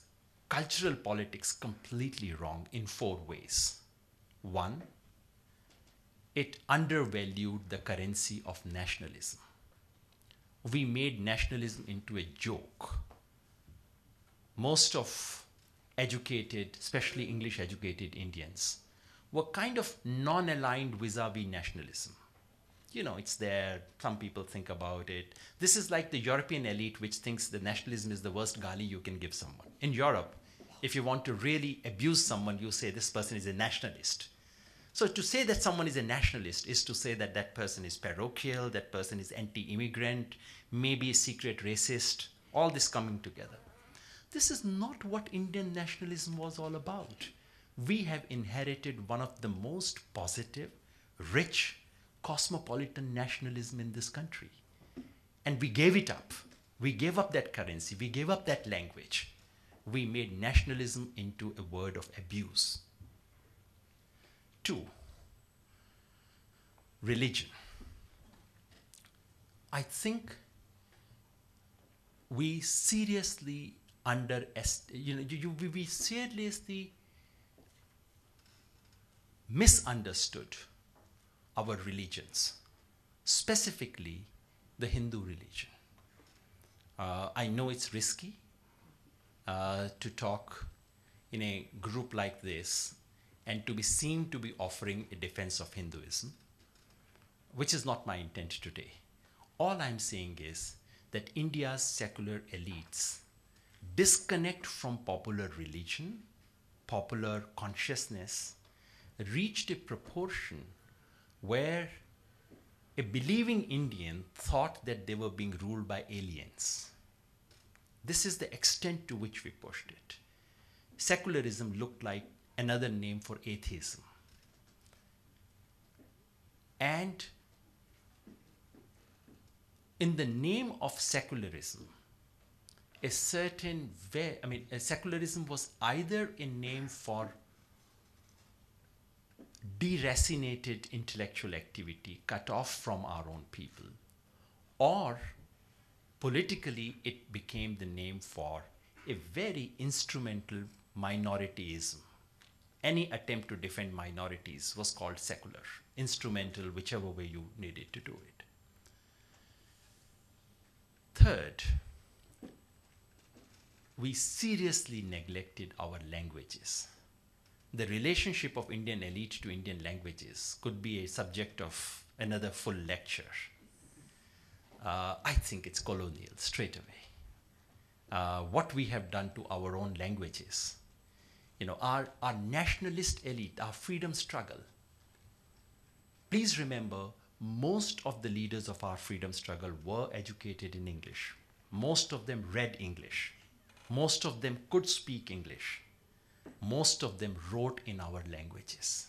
cultural politics completely wrong in 4 ways. 1, it undervalued the currency of nationalism. We made nationalism into a joke. Most of educated, especially English educated Indians, were kind of non-aligned vis-a-vis nationalism. You know, it's there, some people think about it. This is like the European elite which thinks that nationalism is the worst gali you can give someone. In Europe, if you want to really abuse someone, you say this person is a nationalist. So to say that someone is a nationalist is to say that that person is parochial, that person is anti-immigrant, maybe a secret racist, all this coming together. This is not what Indian nationalism was all about. We have inherited one of the most positive, rich, cosmopolitan nationalism in this country. And we gave it up. We gave up that currency. We gave up that language. We made nationalism into a word of abuse. 2, religion. I think we seriously we seriously misunderstood our religions, specifically the Hindu religion. I know it's risky to talk in a group like this and to be seen to be offering a defense of Hinduism, which is not my intent today. All I'm saying is that India's secular elites disconnect from popular religion, popular consciousness, reached a proportion where a believing Indian thought that they were being ruled by aliens. This is the extent to which we pushed it. Secularism looked like another name for atheism. And in the name of secularism, secularism was either a name for deracinated intellectual activity cut off from our own people, or politically it became the name for a very instrumental minorityism. Any attempt to defend minorities was called secular, instrumental, whichever way you needed to do it. Third, we seriously neglected our languages. The relationship of Indian elite to Indian languages could be a subject of another full lecture. I think it's colonial straight away. What we have done to our own languages, our nationalist elite, our freedom struggle. Please remember, most of the leaders of our freedom struggle were educated in English. Most of them read English. Most of them could speak English. Most of them wrote in our languages.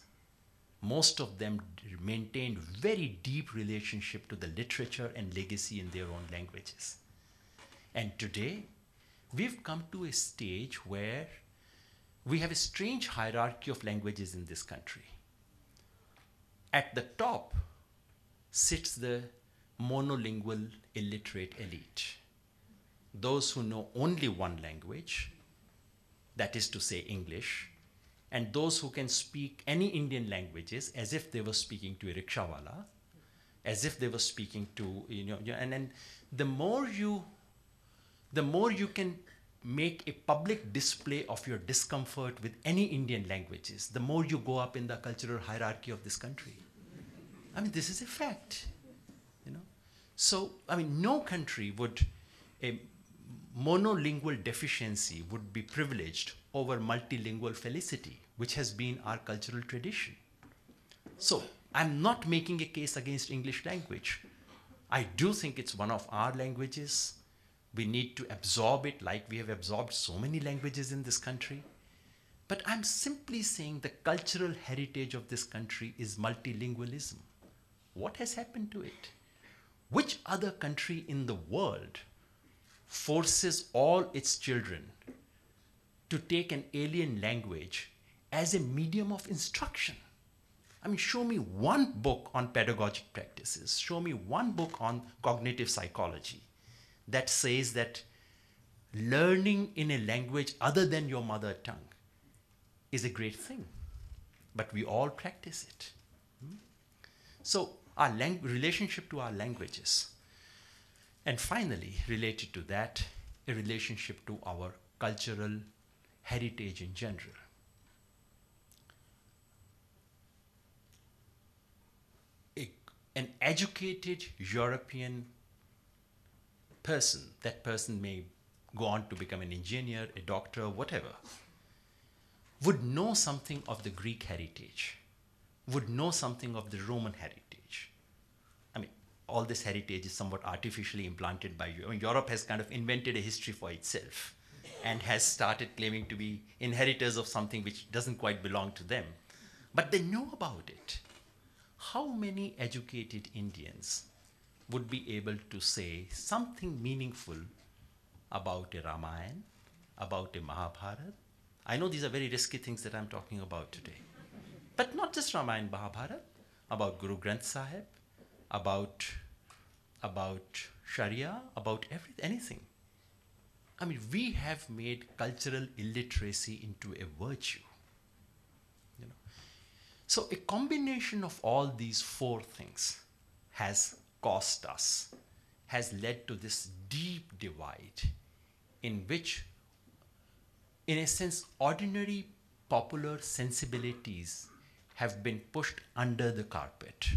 Most of them maintained very deep relationship to the literature and legacy in their own languages. And today, we've come to a stage where we have a strange hierarchy of languages in this country. At the top sits the monolingual illiterate elite. Those who know only one language, that is to say English, and those who can speak any Indian languages as if they were speaking to a rickshawala, as if they were speaking to, and then the more you can make a public display of your discomfort with any Indian languages, the more you go up in the cultural hierarchy of this country. This is a fact, So, no country would, a monolingual deficiency would be privileged over multilingual felicity, which has been our cultural tradition. So, I'm not making a case against English language. I do think it's one of our languages. We need to absorb it like we have absorbed so many languages in this country. But I'm simply saying the cultural heritage of this country is multilingualism. What has happened to it? Which other country in the world forces all its children to take an alien language as a medium of instruction? I mean, show me one book on pedagogic practices, show me one book on cognitive psychology that says that learning in a language other than your mother tongue is a great thing, but we all practice it. So our relationship to our languages, and finally, related to that, a relationship to our cultural heritage in general. An educated European person, that person may go on to become an engineer, a doctor, whatever, would know something of the Greek heritage, would know something of the Roman heritage. I mean, all this heritage is somewhat artificially implanted by you. I mean, Europe has kind of invented a history for itself and has started claiming to be inheritors of something which doesn't quite belong to them. But they know about it. How many educated Indians would be able to say something meaningful about a Ramayana, about a Mahabharata? I know these are very risky things that I'm talking about today. But not just Ramayana, Mahabharata, about Guru Granth Sahib, about Sharia, about anything. I mean, we have made cultural illiteracy into a virtue. So a combination of all these four things has cost us, has led to this deep divide in which, in a sense, ordinary popular sensibilities have been pushed under the carpet.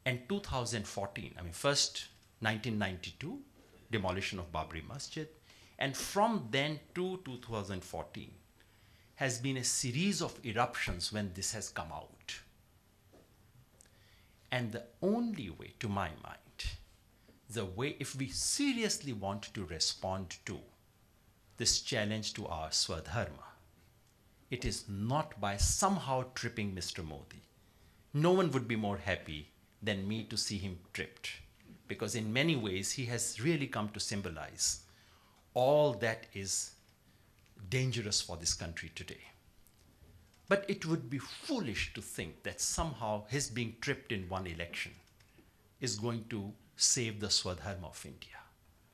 And 2014, I mean, first 1992, demolition of Babri Masjid, and from then to 2014, has been a series of eruptions when this has come out. And the only way, to my mind, the way if we seriously want to respond to this challenge to our Swadharma, it is not by somehow tripping Mr. Modi. No one would be more happy than me to see him tripped, because in many ways he has really come to symbolize all that is dangerous for this country today. But it would be foolish to think that somehow his being tripped in one election is going to save the Swadharma of India.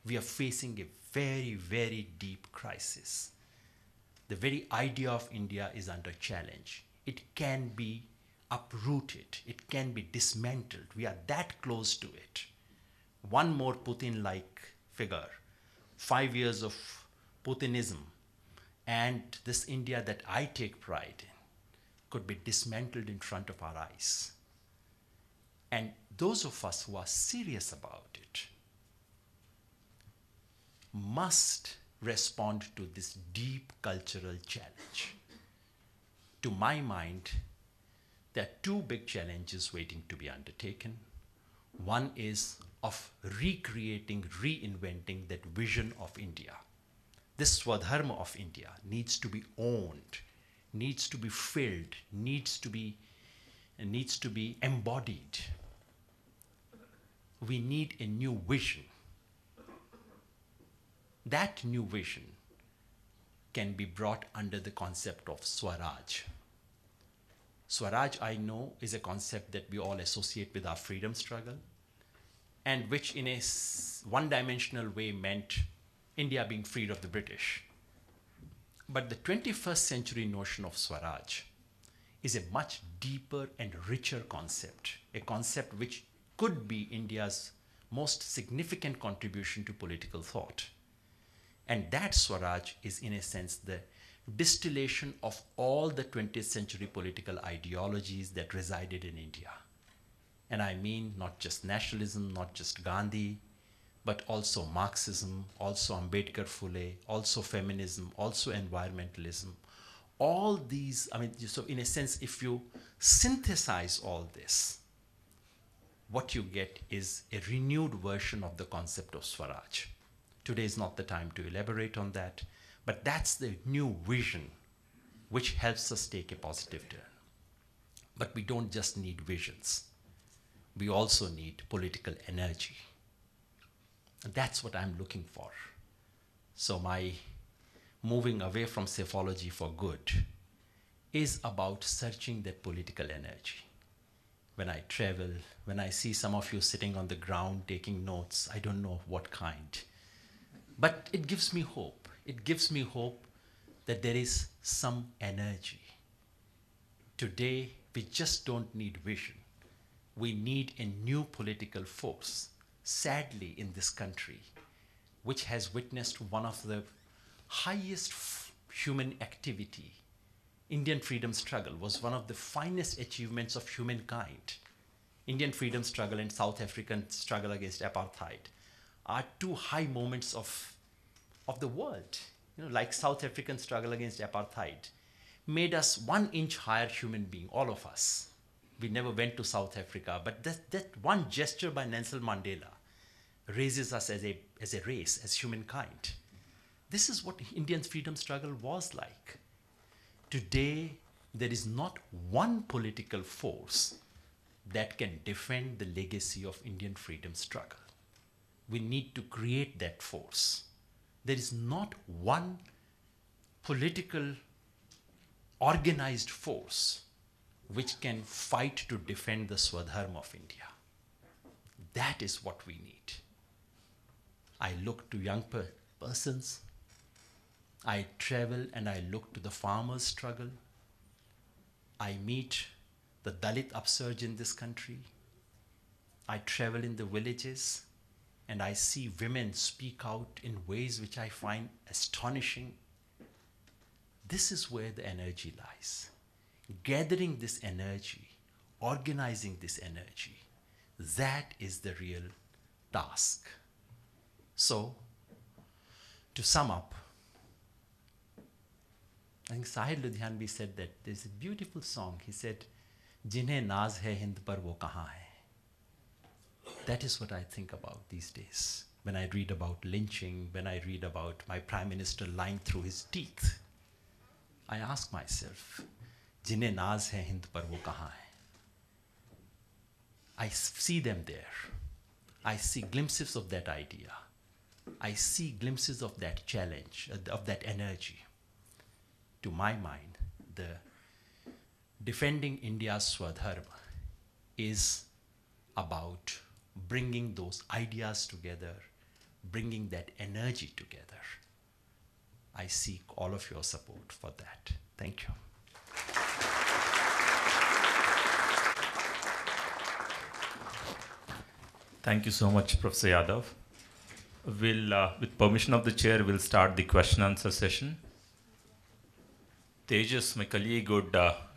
We are facing a very, very deep crisis. The very idea of India is under challenge. It can be uprooted. It can be dismantled. We are that close to it. One more Putin-like figure, 5 years of Putinism, and this India that I take pride in could be dismantled in front of our eyes. And those of us who are serious about it must respond to this deep cultural challenge. To my mind, there are two big challenges waiting to be undertaken. One is of recreating, reinventing that vision of India. This Swadharma of India needs to be owned, needs to be filled, needs to be embodied. We need a new vision. That new vision can be brought under the concept of Swaraj. Swaraj, I know, is a concept that we all associate with our freedom struggle, and which in a one-dimensional way meant India being freed of the British. But the 21st century notion of Swaraj is a much deeper and richer concept, a concept which could be India's most significant contribution to political thought. And that Swaraj is, in a sense, the distillation of all the 20th century political ideologies that resided in India. And I mean not just nationalism, not just Gandhi, but also Marxism, also Ambedkar Phule, also feminism, also environmentalism. All these, I mean, so in a sense, if you synthesize all this, what you get is a renewed version of the concept of Swaraj. Today is not the time to elaborate on that, but that's the new vision which helps us take a positive turn. But we don't just need visions. we also need political energy. And that's what I'm looking for. So my moving away from psephology for good is about searching that political energy. When I travel, when I see some of you sitting on the ground taking notes, I don't know what kind, but it gives me hope. It gives me hope that there is some energy. Today, we just don't need vision. We need a new political force, sadly, in this country, which has witnessed one of the highest human activity. Indian freedom struggle was one of the finest achievements of humankind. Indian freedom struggle and South African struggle against apartheid are two high moments of the world. You know, like South African struggle against apartheid made us 1 inch higher human being, all of us. We never went to South Africa, but that one gesture by Nelson Mandela raises us as a race, as humankind. This is what Indian freedom struggle was like. Today, there is not one political force that can defend the legacy of Indian freedom struggle. We need to create that force. There is not one political organized force which can fight to defend the Swadharma of India. That is what we need. I look to young persons. I travel and I look to the farmers' struggle. I meet the Dalit upsurge in this country. I travel in the villages and I see women speak out in ways which I find astonishing. This is where the energy lies. Gathering this energy, organizing this energy, that is the real task. So, to sum up, I think Sahil Ludhianvi said that there's a beautiful song. He said, "Jinhe naaz hai Hind par wo kahan hai." That is what I think about these days. When I read about lynching, when I read about my Prime Minister lying through his teeth, I ask myself, "Jinhe naaz hai Hind par wo kahan hai?" I see them there. I see glimpses of that idea. I see glimpses of that challenge, of that energy. To my mind, the defending India's Swadharma is about bringing those ideas together, bringing that energy together. I seek all of your support for that. Thank you. Thank you so much, Professor Yadav. With permission of the chair, we'll start the question answer session. Tejas, my colleague, would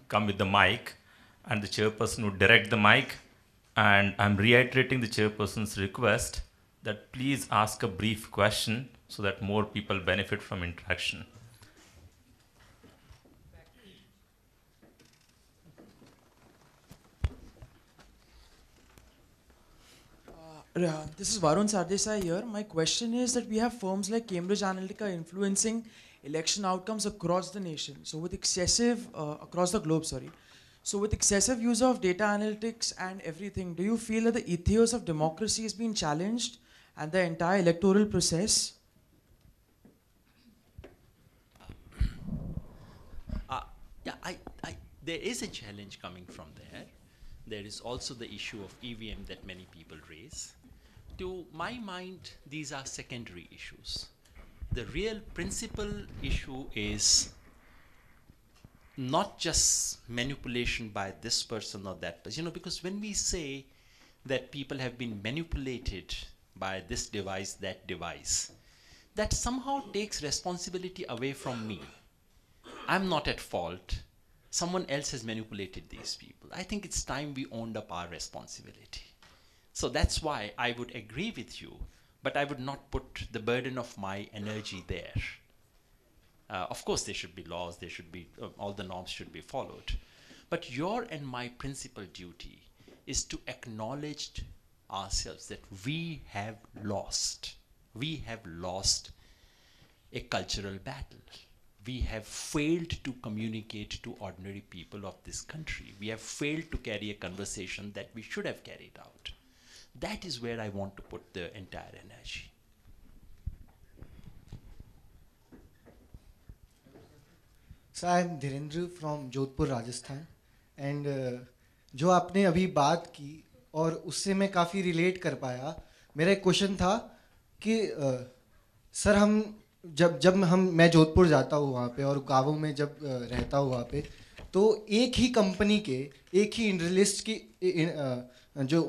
come with the mic, and the chairperson would direct the mic. And I'm reiterating the chairperson's request that please ask a brief question so that more people benefit from interaction. This is Varun Sardesai here. My question is that we have firms like Cambridge Analytica influencing election outcomes across the nation. So with excessive, across the globe, sorry. So with excessive use of data analytics and everything, do you feel that the ethos of democracy has been challenged and the entire electoral process? There is a challenge coming from there. There is also the issue of EVM that many people raise. To my mind, these are secondary issues. The real principal issue is not just manipulation by this person or that person. You know, because when we say that people have been manipulated by this device, that device, that somehow takes responsibility away from me. I'm not at fault. Someone else has manipulated these people. I think it's time we owned up our responsibility. So that's why I would agree with you, but I would not put the burden of my energy there. Of course, there should be laws, there should be, all the norms should be followed. But your and my principal duty is to acknowledge ourselves that we have lost. We have lost a cultural battle. we have failed to communicate to ordinary people of this country. We have failed to carry a conversation that we should have carried out. That is where I want to put the entire energy. So I am Dhirendra from Jodhpur, Rajasthan, and जो आपने अभी बात की और उससे मैं काफ़ी relate कर पाया. मेरा एक क्वेश्चन था कि सर मैं जोधपुर जाता हूँ वहाँ पे और गाँवों में जब रहता हूँ वहाँ पे, तो एक ही कंपनी के एक ही इंडस्ट्रियलिस्ट की जो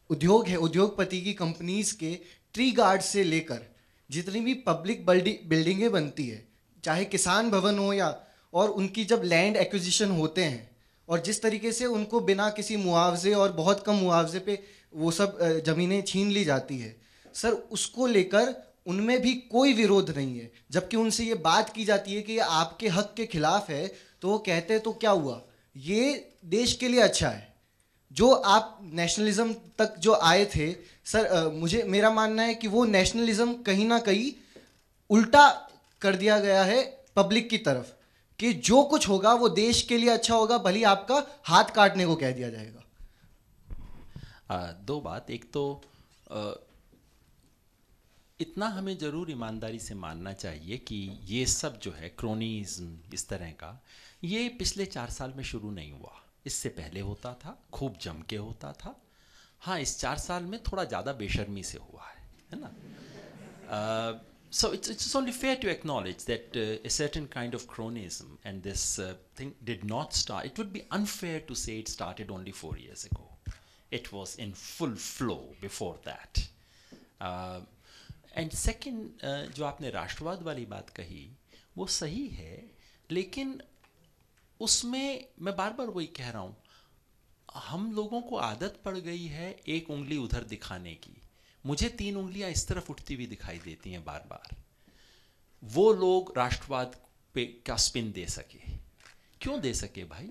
उद्योग है, उद्योगपति की कंपनीज के ट्री गार्ड से लेकर जितनी भी पब्लिक बिल्डिंगें बनती है, चाहे किसान भवन हो या, और उनकी जब लैंड एक्विजिशन होते हैं और जिस तरीके से उनको बिना किसी मुआवजे और बहुत कम मुआवजे पे वो सब ज़मीनें छीन ली जाती है, सर उसको लेकर उनमें भी कोई विरोध नहीं है. जबकि उनसे ये बात की जाती है कि ये आपके हक के खिलाफ है, तो वो कहते हैं तो क्या हुआ, ये देश के लिए अच्छा है. जो आप नेशनलिज्म तक जो आए थे सर, मेरा मानना है कि वो नेशनलिज्म कहीं ना कहीं उल्टा कर दिया गया है पब्लिक की तरफ, कि जो कुछ होगा वो देश के लिए अच्छा होगा, भले ही आपका हाथ काटने को कह दिया जाएगा. दो बात. एक तो इतना हमें ज़रूर ईमानदारी से मानना चाहिए कि ये सब जो है क्रोनिज्म इस तरह का, ये पिछले 4 साल में शुरू नहीं हुआ. इससे पहले होता था, खूब जम के होता था. हाँ, इस 4 साल में थोड़ा ज़्यादा बेशर्मी से हुआ है ना. So it's only fair to acknowledge that a certain kind of cronism and this thing did not start. It would be unfair to say it started only 4 years ago. It was in full flow before that. And second, जो आपने राष्ट्रवाद वाली बात कही वो सही है, लेकिन उसमें मैं बार बार वही कह रहा हूँ, हम लोगों को आदत पड़ गई है एक उंगली उधर दिखाने की. मुझे 3 उंगलियां इस तरफ उठती हुई दिखाई देती हैं बार बार. वो लोग राष्ट्रवाद पे क्या स्पिन दे सके. क्यों दे सके भाई?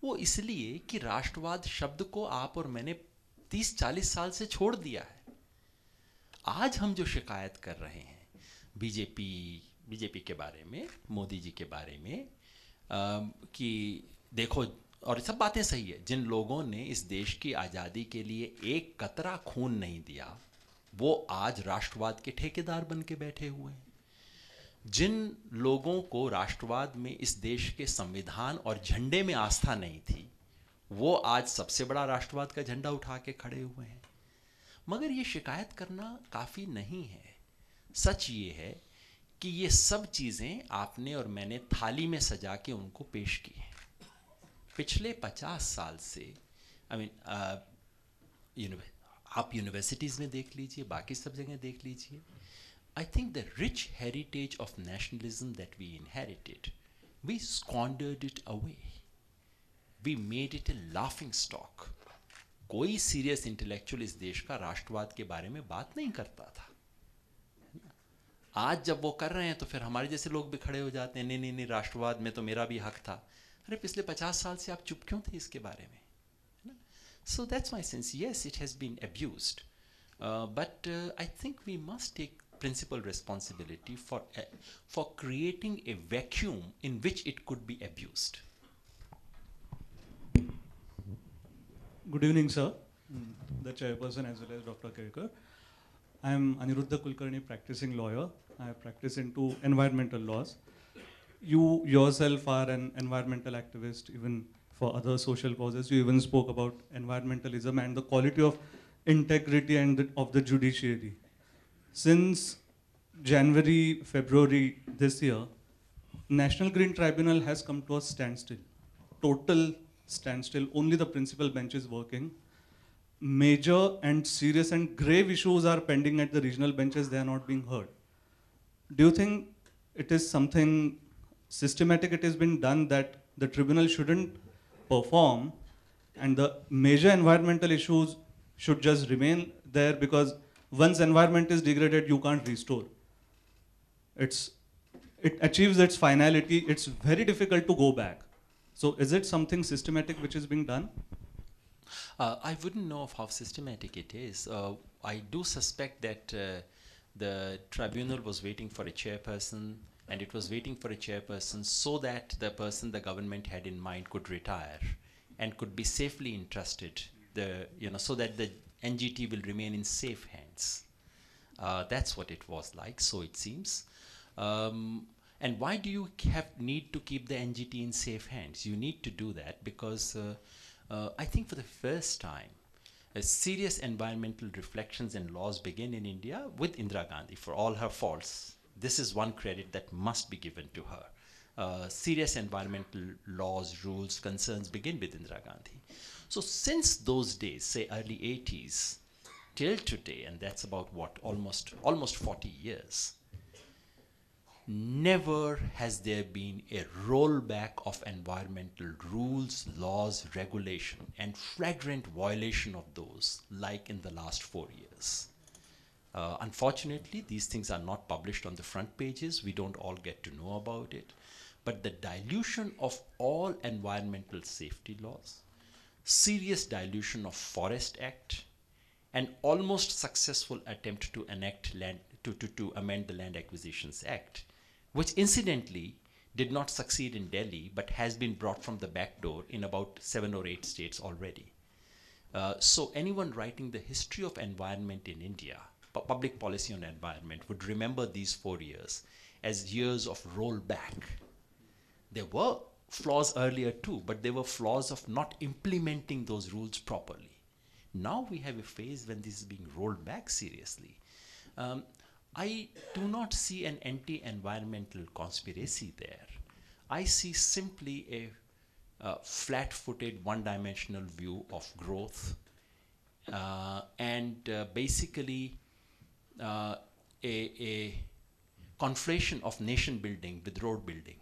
वो इसलिए कि राष्ट्रवाद शब्द को आप और मैंने 30-40 साल से छोड़ दिया है. आज हम जो शिकायत कर रहे हैं बीजेपी के बारे में, मोदी जी के बारे में, कि देखो, और सब बातें सही है, जिन लोगों ने इस देश की आज़ादी के लिए एक कतरा खून नहीं दिया वो आज राष्ट्रवाद के ठेकेदार बन के बैठे हुए हैं. जिन लोगों को राष्ट्रवाद में इस देश के संविधान और झंडे में आस्था नहीं थी वो आज सबसे बड़ा राष्ट्रवाद का झंडा उठा के खड़े हुए हैं. मगर ये शिकायत करना काफ़ी नहीं है. सच ये है कि ये सब चीज़ें आपने और मैंने थाली में सजा के उनको पेश की हैं. पिछले 50 साल से आप यूनिवर्सिटीज़ में देख लीजिए, बाकी सब जगह देख लीजिए. I think the rich heritage of nationalism that we inherited, we squandered it away. We made it a laughing stock. कोई सीरियस इंटेलेक्चुअल इस देश का राष्ट्रवाद के बारे में बात नहीं करता था. आज जब वो कर रहे हैं तो फिर हमारे जैसे लोग भी खड़े हो जाते हैं, नहीं नहीं राष्ट्रवाद में तो मेरा भी हक था. अरे पिछले 50 साल से आप चुप क्यों थे इसके बारे में? So that's my sense. Yes, it has been abused, but I think we must take principal responsibility for creating a vacuum in which it could be abused. Good evening, sir. The chairperson as well as Dr. Kerkar. I am Aniruddha Kulkarni, practicing lawyer. I practice into environmental laws. You yourself are an environmental activist, even for other social causes. You even spoke about environmentalism and the quality of integrity and of the judiciary. Since January, February this year, National Green Tribunal has come to a standstill. Total standstill. Only the principal bench is working. Major and serious and grave issues are pending at the regional benches. They are not being heard. Do you think it is something systematic it has been done that the tribunal shouldn't perform and the major environmental issues should just remain there, because once environment is degraded you can't restore? It achieves its finality. It's very difficult to go back. So is it something systematic which is being done? I wouldn't know of how systematic it is. I do suspect that the tribunal was waiting for a chairperson and it was waiting for a chairperson so that the person the government had in mind could retire and could be safely entrusted, so that the NGT will remain in safe hands. That's what it was like, so it seems. And why do you need to keep the NGT in safe hands? You need to do that because I think for the first time, serious environmental reflections and laws begin in India with Indira Gandhi, for all her faults. This is one credit that must be given to her. Serious environmental laws, rules, concerns begin with Indira Gandhi. So since those days, say early 80s, till today, and that's about what, almost 40 years, never has there been a rollback of environmental rules, laws, regulation, and flagrant violation of those like in the last 4 years. Unfortunately, these things are not published on the front pages. We don't all get to know about it. But the dilution of all environmental safety laws, serious dilution of Forest Act, an almost successful attempt to amend the Land Acquisitions Act, which incidentally did not succeed in Delhi but has been brought from the back door in about 7 or 8 states already. So anyone writing the history of environment in India, public policy on environment, would remember these 4 years as years of rollback. There were flaws earlier too, but there were flaws of not implementing those rules properly. Now we have a phase when this is being rolled back seriously. I do not see an anti-environmental conspiracy there. I see simply a flat-footed, one-dimensional view of growth and basically a conflation of nation building with road building.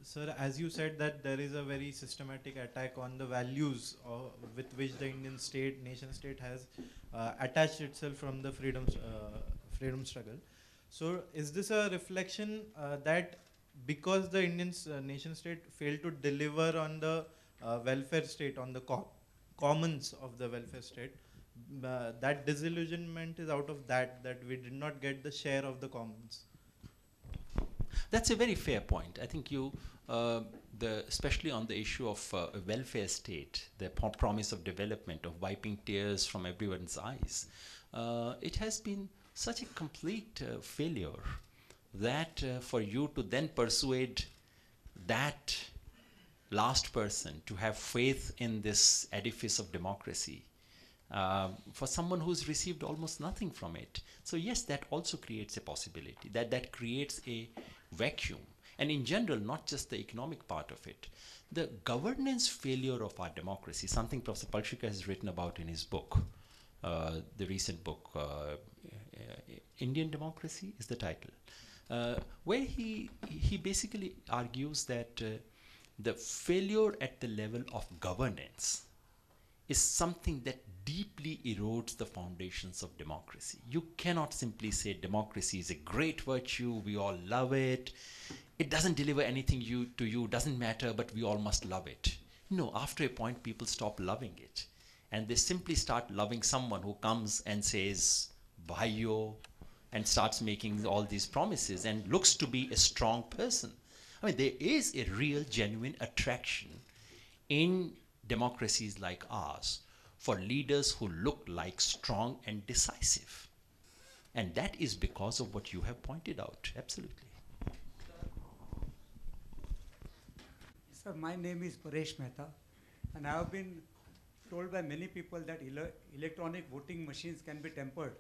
Sir, as you said that there is a very systematic attack on the values with which the Indian state, nation state has attached itself from the freedom struggle. So is this a reflection that because the Indian nation state failed to deliver on the welfare state, on the commons of the welfare state, that disillusionment is out of that we did not get the share of the commons? That's a very fair point. I think you, especially on the issue of a welfare state, the promise of development, of wiping tears from everyone's eyes, it has been such a complete failure that for you to then persuade that last person to have faith in this edifice of democracy, for someone who's received almost nothing from it. So yes, that also creates a possibility, that creates a vacuum. And in general, not just the economic part of it, the governance failure of our democracy, something Professor Palshika has written about in his book, the recent book, Indian Democracy is the title, where he basically argues that the failure at the level of governance is something that deeply erodes the foundations of democracy. You cannot simply say democracy is a great virtue, we all love it, it doesn't deliver anything to you, doesn't matter, but we all must love it. No, after a point people stop loving it. And they simply start loving someone who comes and says, Bhaiyo, and starts making all these promises and looks to be a strong person. I mean, there is a real, genuine attraction in democracies like ours for leaders who look like strong and decisive. And that is because of what you have pointed out, absolutely. Sir, my name is Paresh Mehta, and I have been told by many people that electronic voting machines can be tempered.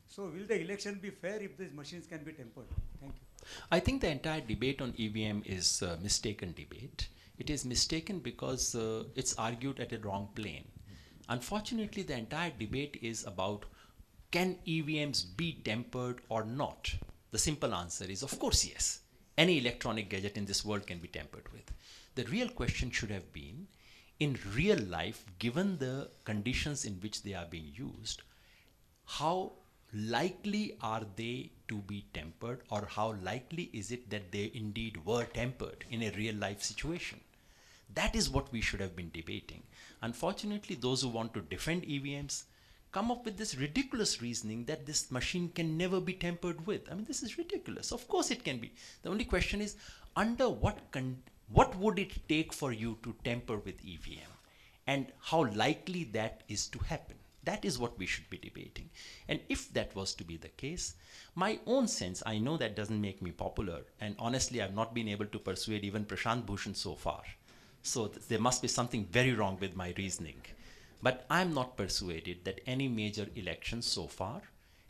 So will the election be fair if these machines can be tempered? Thank you. I think the entire debate on EVM is a mistaken debate. It is mistaken because it's argued at a wrong plane. Unfortunately, the entire debate is about, can EVMs be tempered or not? The simple answer is, of course, yes. Any electronic gadget in this world can be tampered with. The real question should have been, in real life, given the conditions in which they are being used, how likely are they to be tempered, or how likely is it that they indeed were tempered in a real life situation? That is what we should have been debating. Unfortunately, those who want to defend EVMs come up with this ridiculous reasoning that this machine can never be tampered with. I mean, this is ridiculous. Of course it can be. The only question is, under what would it take for you to tamper with EVM? And how likely that is to happen? That is what we should be debating. And if that was to be the case, my own sense, I know that doesn't make me popular, and honestly, I've not been able to persuade even Prashant Bhushan so far. So there must be something very wrong with my reasoning. But I'm not persuaded that any major election so far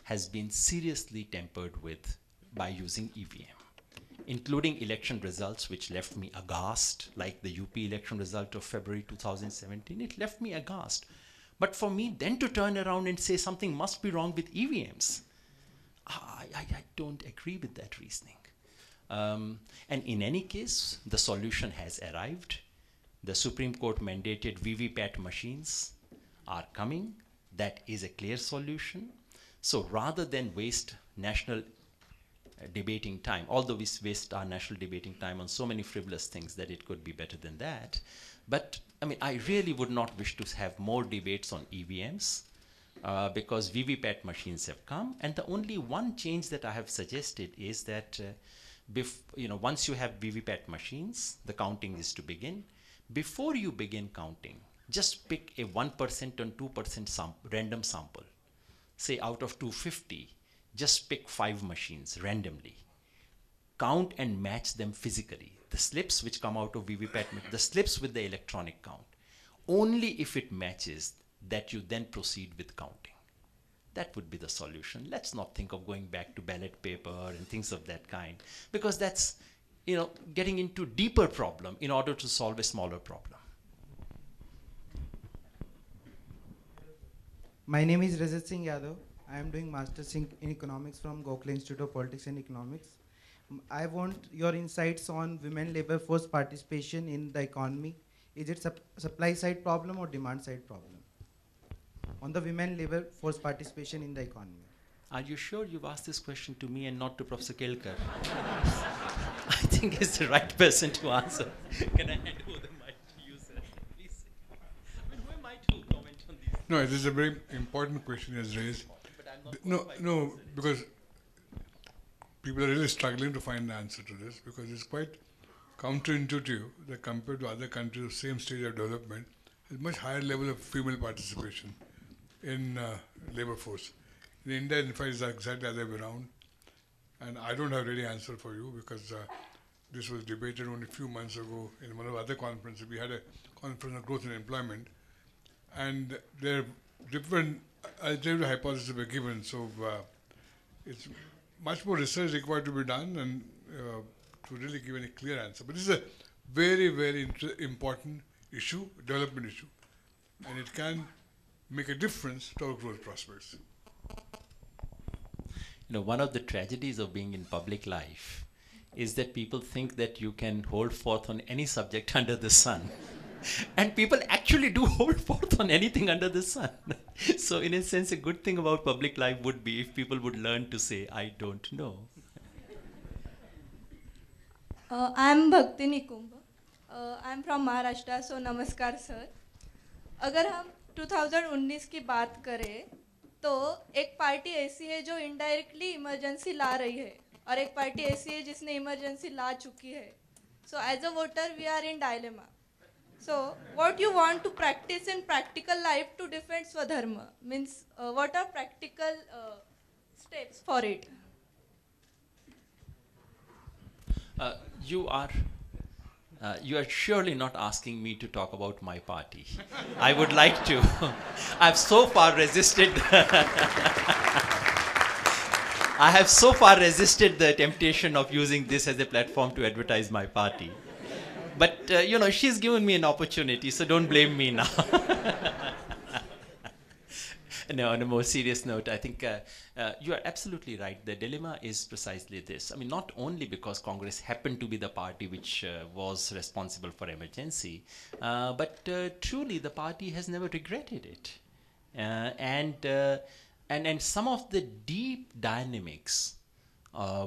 has been seriously tampered with by using EVM, including election results which left me aghast, like the UP election result of February 2017. It left me aghast. But for me then to turn around and say something must be wrong with EVMs, I don't agree with that reasoning. And in any case, the solution has arrived. The Supreme Court mandated VVPAT machines are coming. That is a clear solution. So rather than waste national debating time, although we waste our national debating time on so many frivolous things that it could be better than that. But I mean, I really would not wish to have more debates on EVMs because VVPAT machines have come. And the only one change that I have suggested is that once you have VVPAT machines, the counting is to begin. Before you begin counting, just pick a 1% and 2% random sample. Say out of 250, just pick 5 machines randomly. Count and match them physically. The slips which come out of VVPAT, the slips with the electronic count. Only if it matches that you then proceed with counting. That would be the solution. Let's not think of going back to ballot paper and things of that kind, because that's getting into deeper problem in order to solve a smaller problem. My name is Rajat Singh Yadav. I am doing Masters in Economics from Gokhale Institute of Politics and Economics. I want your insights on women labor force participation in the economy. Is it supply side problem or demand side problem? On the women labor force participation in the economy. Are you sure you've asked this question to me and not to Professor Kelkar? I think he's the right person to answer. Can I hand over the mic to you, sir? Please. I mean, who am I to comment on these? No, it is a very important question he has raised. No, because people are really struggling to find the answer to this, because it's quite counterintuitive that compared to other countries of same stage of development, there's much higher level of female participation in labor force. In India, in fact, it's exactly the other way around. And I don't have really answer for you, because this was debated only a few months ago in one of the other conferences. We had a conference on growth and employment, and there are different alternative hypotheses were given. So it's much more research required to be done and to really give any clear answer. But this is a very, very important issue, development issue, and it can make a difference to our growth prospects. One of the tragedies of being in public life is that people think that you can hold forth on any subject under the sun. And people actually do hold forth on anything under the sun. So in a sense, a good thing about public life would be if people would learn to say, I don't know. I'm Bhakti Nikumba. I'm from Maharashtra, so namaskar sir. अगर हम 2019 की बात करें तो एक party ऐसी है जो इनडायरेक्टली इमरजेंसी ला रही है और एक पार्टी ऐसी है जिसने इमरजेंसी ला चुकी है. So as a voter we are in dilemma. So what you want to practice in practical life to defend Swadharma means what are practical steps for it? You are surely not asking me to talk about my party. I would like to. I've so far resisted. I have so far resisted the temptation of using this as a platform to advertise my party. But, she's given me an opportunity, so don't blame me now. No, on a more serious note, I think you are absolutely right. The dilemma is precisely this. I mean, not only because Congress happened to be the party which was responsible for emergency, but truly the party has never regretted it. And some of the deep dynamics,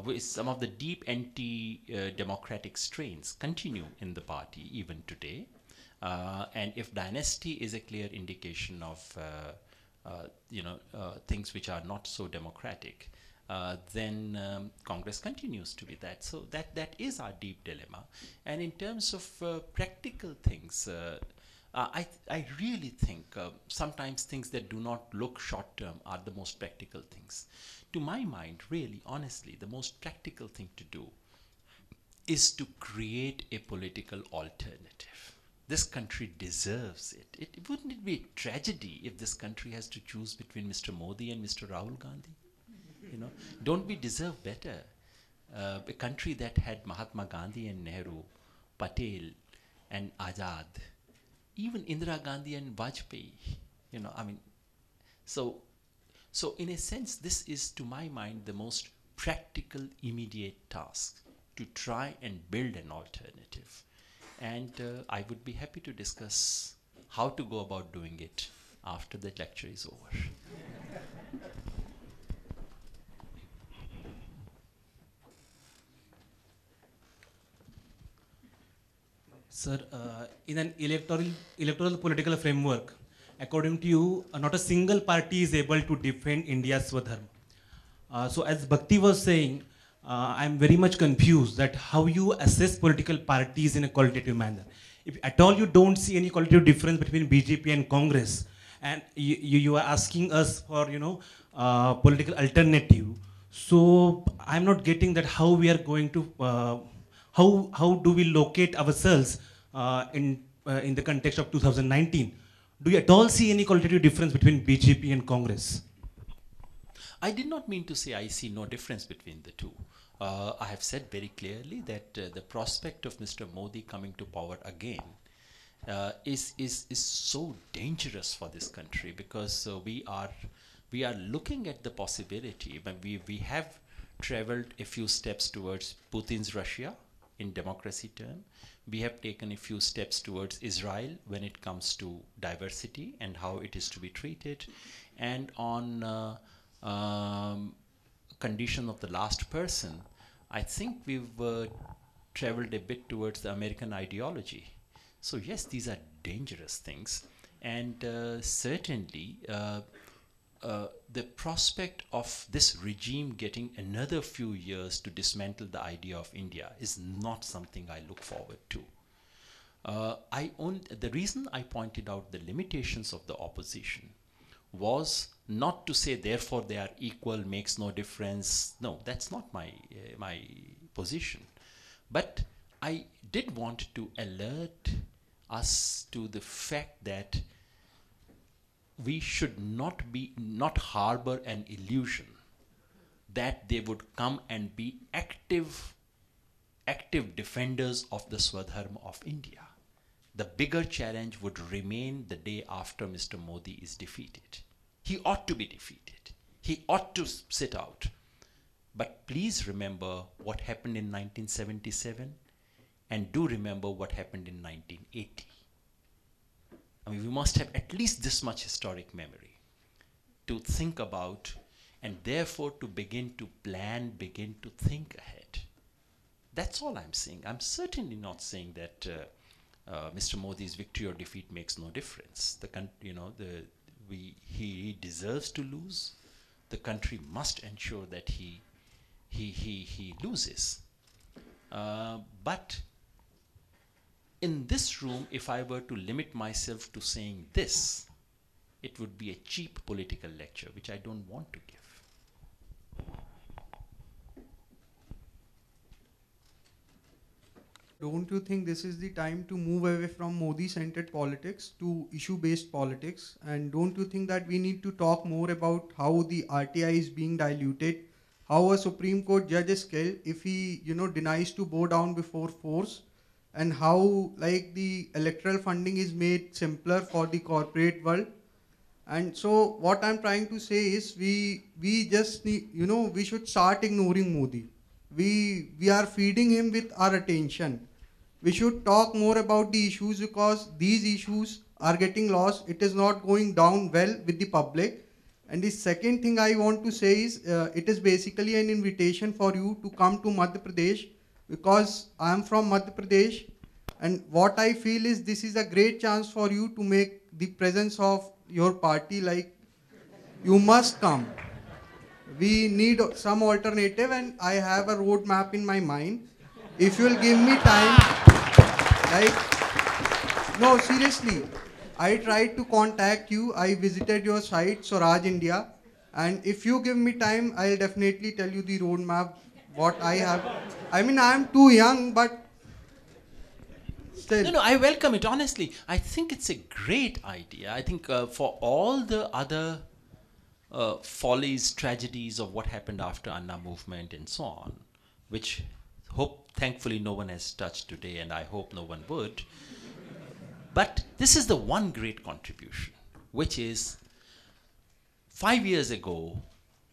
with some of the deep anti-democratic strains continue in the party even today. And if dynasty is a clear indication of things which are not so democratic, then Congress continues to be that. So that is our deep dilemma. And in terms of practical things, I really think sometimes things that do not look short term are the most practical things. To my mind, really, honestly, the most practical thing to do is to create a political alternative. This country deserves it. Wouldn't it be a tragedy if this country has to choose between Mr. Modi and Mr. Rahul Gandhi? Don't we deserve better? A country that had Mahatma Gandhi and Nehru, Patel and Azad, even Indira Gandhi and Vajpayee, so in a sense, this is, to my mind, the most practical, immediate task, to try and build an alternative. And I would be happy to discuss how to go about doing it after the lecture is over. Sir, in an electoral political framework, according to you, not a single party is able to defend India's Swadharma. So as Bhakti was saying, I'm very much confused that how you assess political parties in a qualitative manner. If at all you don't see any qualitative difference between BJP and Congress, and you are asking us for political alternative, so I'm not getting that how we are going to how do we locate ourselves in the context of 2019? Do you at all see any qualitative difference between BJP and Congress? I did not mean to say I see no difference between the two. I have said very clearly that the prospect of Mr. Modi coming to power again is so dangerous for this country, because we are looking at the possibility, but we have traveled a few steps towards Putin's Russia in democracy term. We have taken a few steps towards Israel when it comes to diversity and how it is to be treated. And on condition of the last person, I think we've traveled a bit towards the American ideology. So yes, these are dangerous things. And certainly, the prospect of this regime getting another few years to dismantle the idea of India is not something I look forward to. The reason I pointed out the limitations of the opposition was not to say therefore they are equal, makes no difference. No, that's not my position. But I did want to alert us to the fact that we should not harbor an illusion that they would come and be active defenders of the Swadharma of India. The bigger challenge would remain the day after Mr. Modi is defeated. He ought to be defeated. He ought to sit out. But please remember what happened in 1977, and do remember what happened in 1980. I mean, we must have at least this much historic memory to think about, and therefore to begin to plan, begin to think ahead. That's all I'm saying. I'm certainly not saying that Mr. Modi's victory or defeat makes no difference. He deserves to lose. The country must ensure that he loses. But in this room, if I were to limit myself to saying this, it would be a cheap political lecture, which I don't want to give. Don't you think this is the time to move away from Modi-centered politics to issue-based politics? And don't you think that we need to talk more about how the RTI is being diluted, how a Supreme Court judge is killed if he, denies to bow down before force, and how the electoral funding is made simpler for the corporate world? And so what I'm trying to say is we just need, we should start ignoring Modi. We are feeding him with our attention. We should talk more about the issues, because these issues are getting lost. It is not going down well with the public. And the second thing I want to say is it is basically an invitation for you to come to Madhya Pradesh, because I am from Madhya Pradesh, And what I feel is this is a great chance for you to make the presence of your party like, you must come. We need some alternative, and I have a roadmap in my mind. If you'll give me time, like, no, seriously, I tried to contact you. I visited your site, Swaraj India, and if you give me time, I'll definitely tell you the roadmap, what I have. I mean, I'm too young, but still. No, I welcome it, honestly. I think it's a great idea. I think for all the other follies, tragedies of what happened after Anna movement and so on, which thankfully no one has touched today, and I hope no one would. But this is the one great contribution, which is 5 years ago,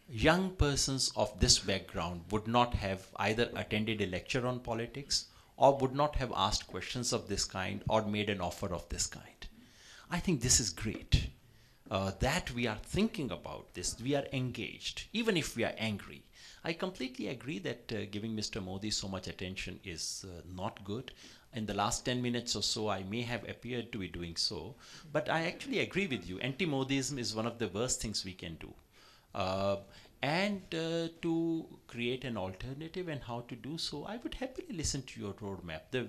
young persons of this background would not have either attended a lecture on politics or would not have asked questions of this kind or made an offer of this kind. I think this is great. That we are thinking about this, we are engaged, even if we are angry. I completely agree that giving Mr. Modi so much attention is not good. In the last 10 minutes or so, I may have appeared to be doing so, but I actually agree with you. Anti-Modism is one of the worst things we can do. And to create an alternative and how to do so, I would happily listen to your roadmap.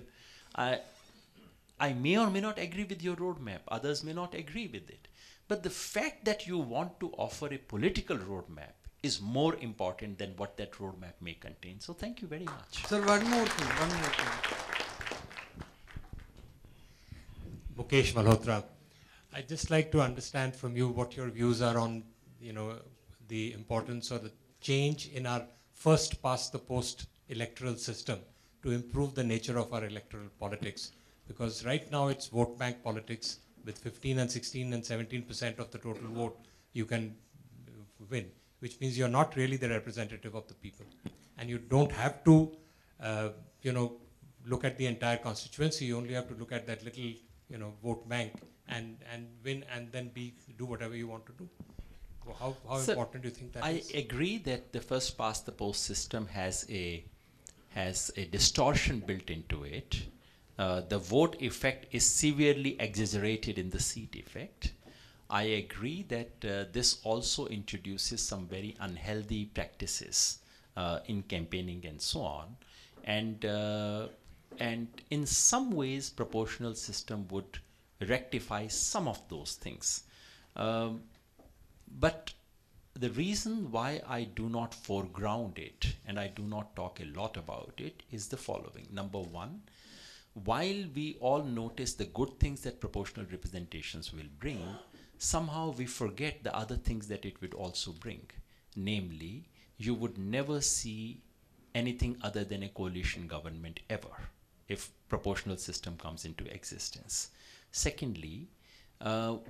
I may or may not agree with your roadmap. Others may not agree with it. But the fact that you want to offer a political roadmap is more important than what that roadmap may contain. So thank you very much. Sir, one more thing. Mukesh Malhotra, I'd just like to understand from you what your views are on, the importance or the change in our first past the post electoral system to improve the nature of our electoral politics. Because right now it's vote bank politics. With 15 and 16 and 17% of the total vote, you can win, which means you're not really the representative of the people. And you don't have to, look at the entire constituency. You only have to look at that little, vote bank and win, and then do whatever you want to do. How important do you think that is? I agree that the first past the post system has a distortion built into it. The vote effect is severely exaggerated in the seat effect. I agree that this also introduces some very unhealthy practices in campaigning and so on. And in some ways, proportional system would rectify some of those things. But the reason why I do not foreground it and I do not talk a lot about it is the following. Number one, while we all notice the good things that proportional representations will bring, somehow we forget the other things that it would also bring. Namely, you would never see anything other than a coalition government ever if proportional system comes into existence. Secondly,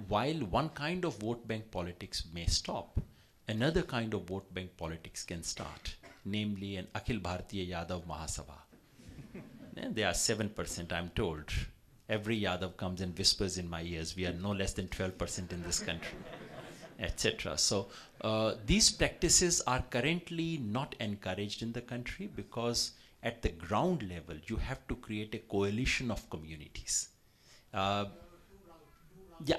while one kind of vote bank politics may stop, another kind of vote bank politics can start, namely an Akhil Bharatiya Yadav Mahasabha. And they are 7%, I'm told. Every Yadav comes and whispers in my ears, we are no less than 12% in this country, etc. So these practices are currently not encouraged in the country because at the ground level, you have to create a coalition of communities. Yeah.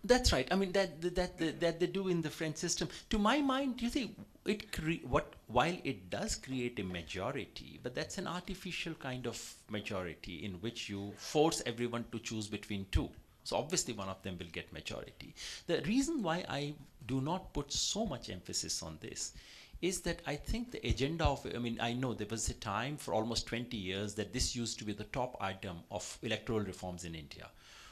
That's right. I mean, that they do in the French system. To my mind, you see, while it does create a majority, but that's an artificial kind of majority in which you force everyone to choose between two. So obviously one of them will get majority. The reason why I do not put so much emphasis on this is that I think the agenda of, I know there was a time for almost 20 years that this used to be the top item of electoral reforms in India,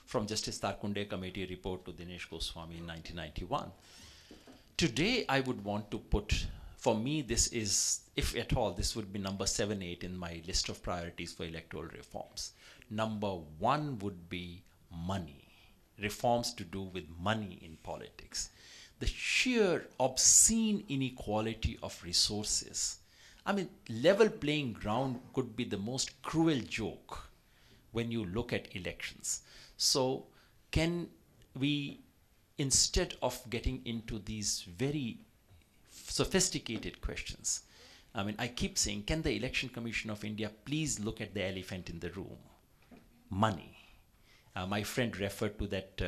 from Justice Tarkunde Committee report to Dinesh Goswami in 1991. Today, I would want to put, for me, this is, if at all, this would be number 7, 8 in my list of priorities for electoral reforms. Number 1 would be money, reforms to do with money in politics. The sheer obscene inequality of resources. Level playing ground could be the most cruel joke when you look at elections. So can we, instead of getting into these very sophisticated questions, I mean, I keep saying, can the Election Commission of India please look at the elephant in the room? Money. My friend referred to that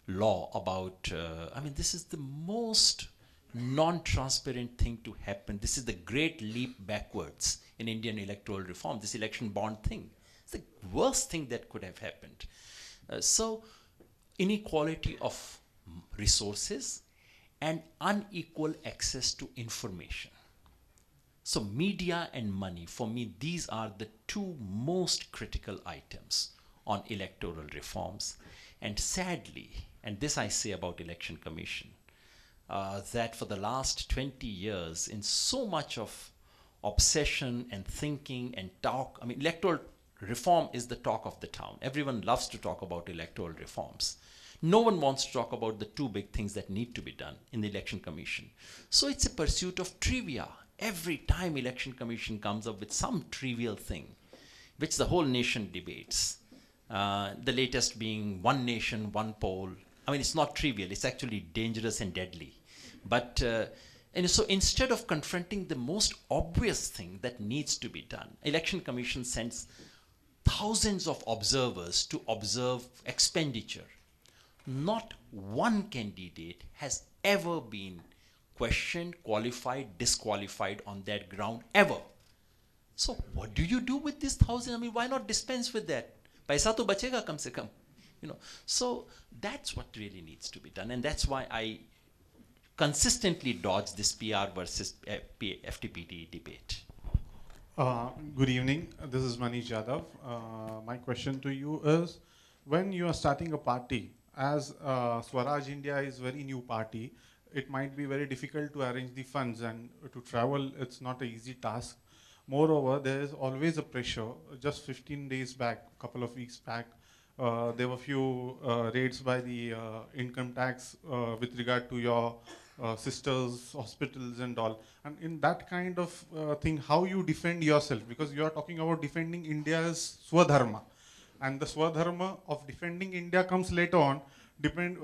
law about, I mean, this is the most non-transparent thing to happen. This is the great leap backwards in Indian electoral reform, this election bond thing. It's the worst thing that could have happened. So, inequality of resources and unequal access to information. So media and money, for me, these are the two most critical items on electoral reforms. And sadly, and this I say about Election Commission, that for the last 20 years, in so much of obsession and thinking and talk, I mean, electoral reform is the talk of the town. Everyone loves to talk about electoral reforms. No one wants to talk about the two big things that need to be done in the Election Commission. So it's a pursuit of trivia. Every time Election Commission comes up with some trivial thing, which the whole nation debates, the latest being one nation, one poll. I mean, it's not trivial, it's actually dangerous and deadly. But, and so instead of confronting the most obvious thing that needs to be done, Election Commission sends thousands of observers to observe expenditure. Not one candidate has ever been questioned, qualified, disqualified on that ground, ever. So what do you do with this 1,000? I mean, why not dispense with that? Paisa to bachega kam se kam. You know, so that's what really needs to be done. And that's why I consistently dodge this PR versus FTPT debate. Good evening. This is Manish Yadav. My question to you is, when you are starting a party, as Swaraj India is very new party, it might be very difficult to arrange the funds, and to travel, it's not an easy task. Moreover, there is always a pressure. Just 15 days back, a couple of weeks back, there were few raids by the income tax with regard to your sisters, hospitals and all. And in that kind of thing, how you defend yourself? Because you are talking about defending India's Swadharma. And the Swadharma of defending India comes later on. Defending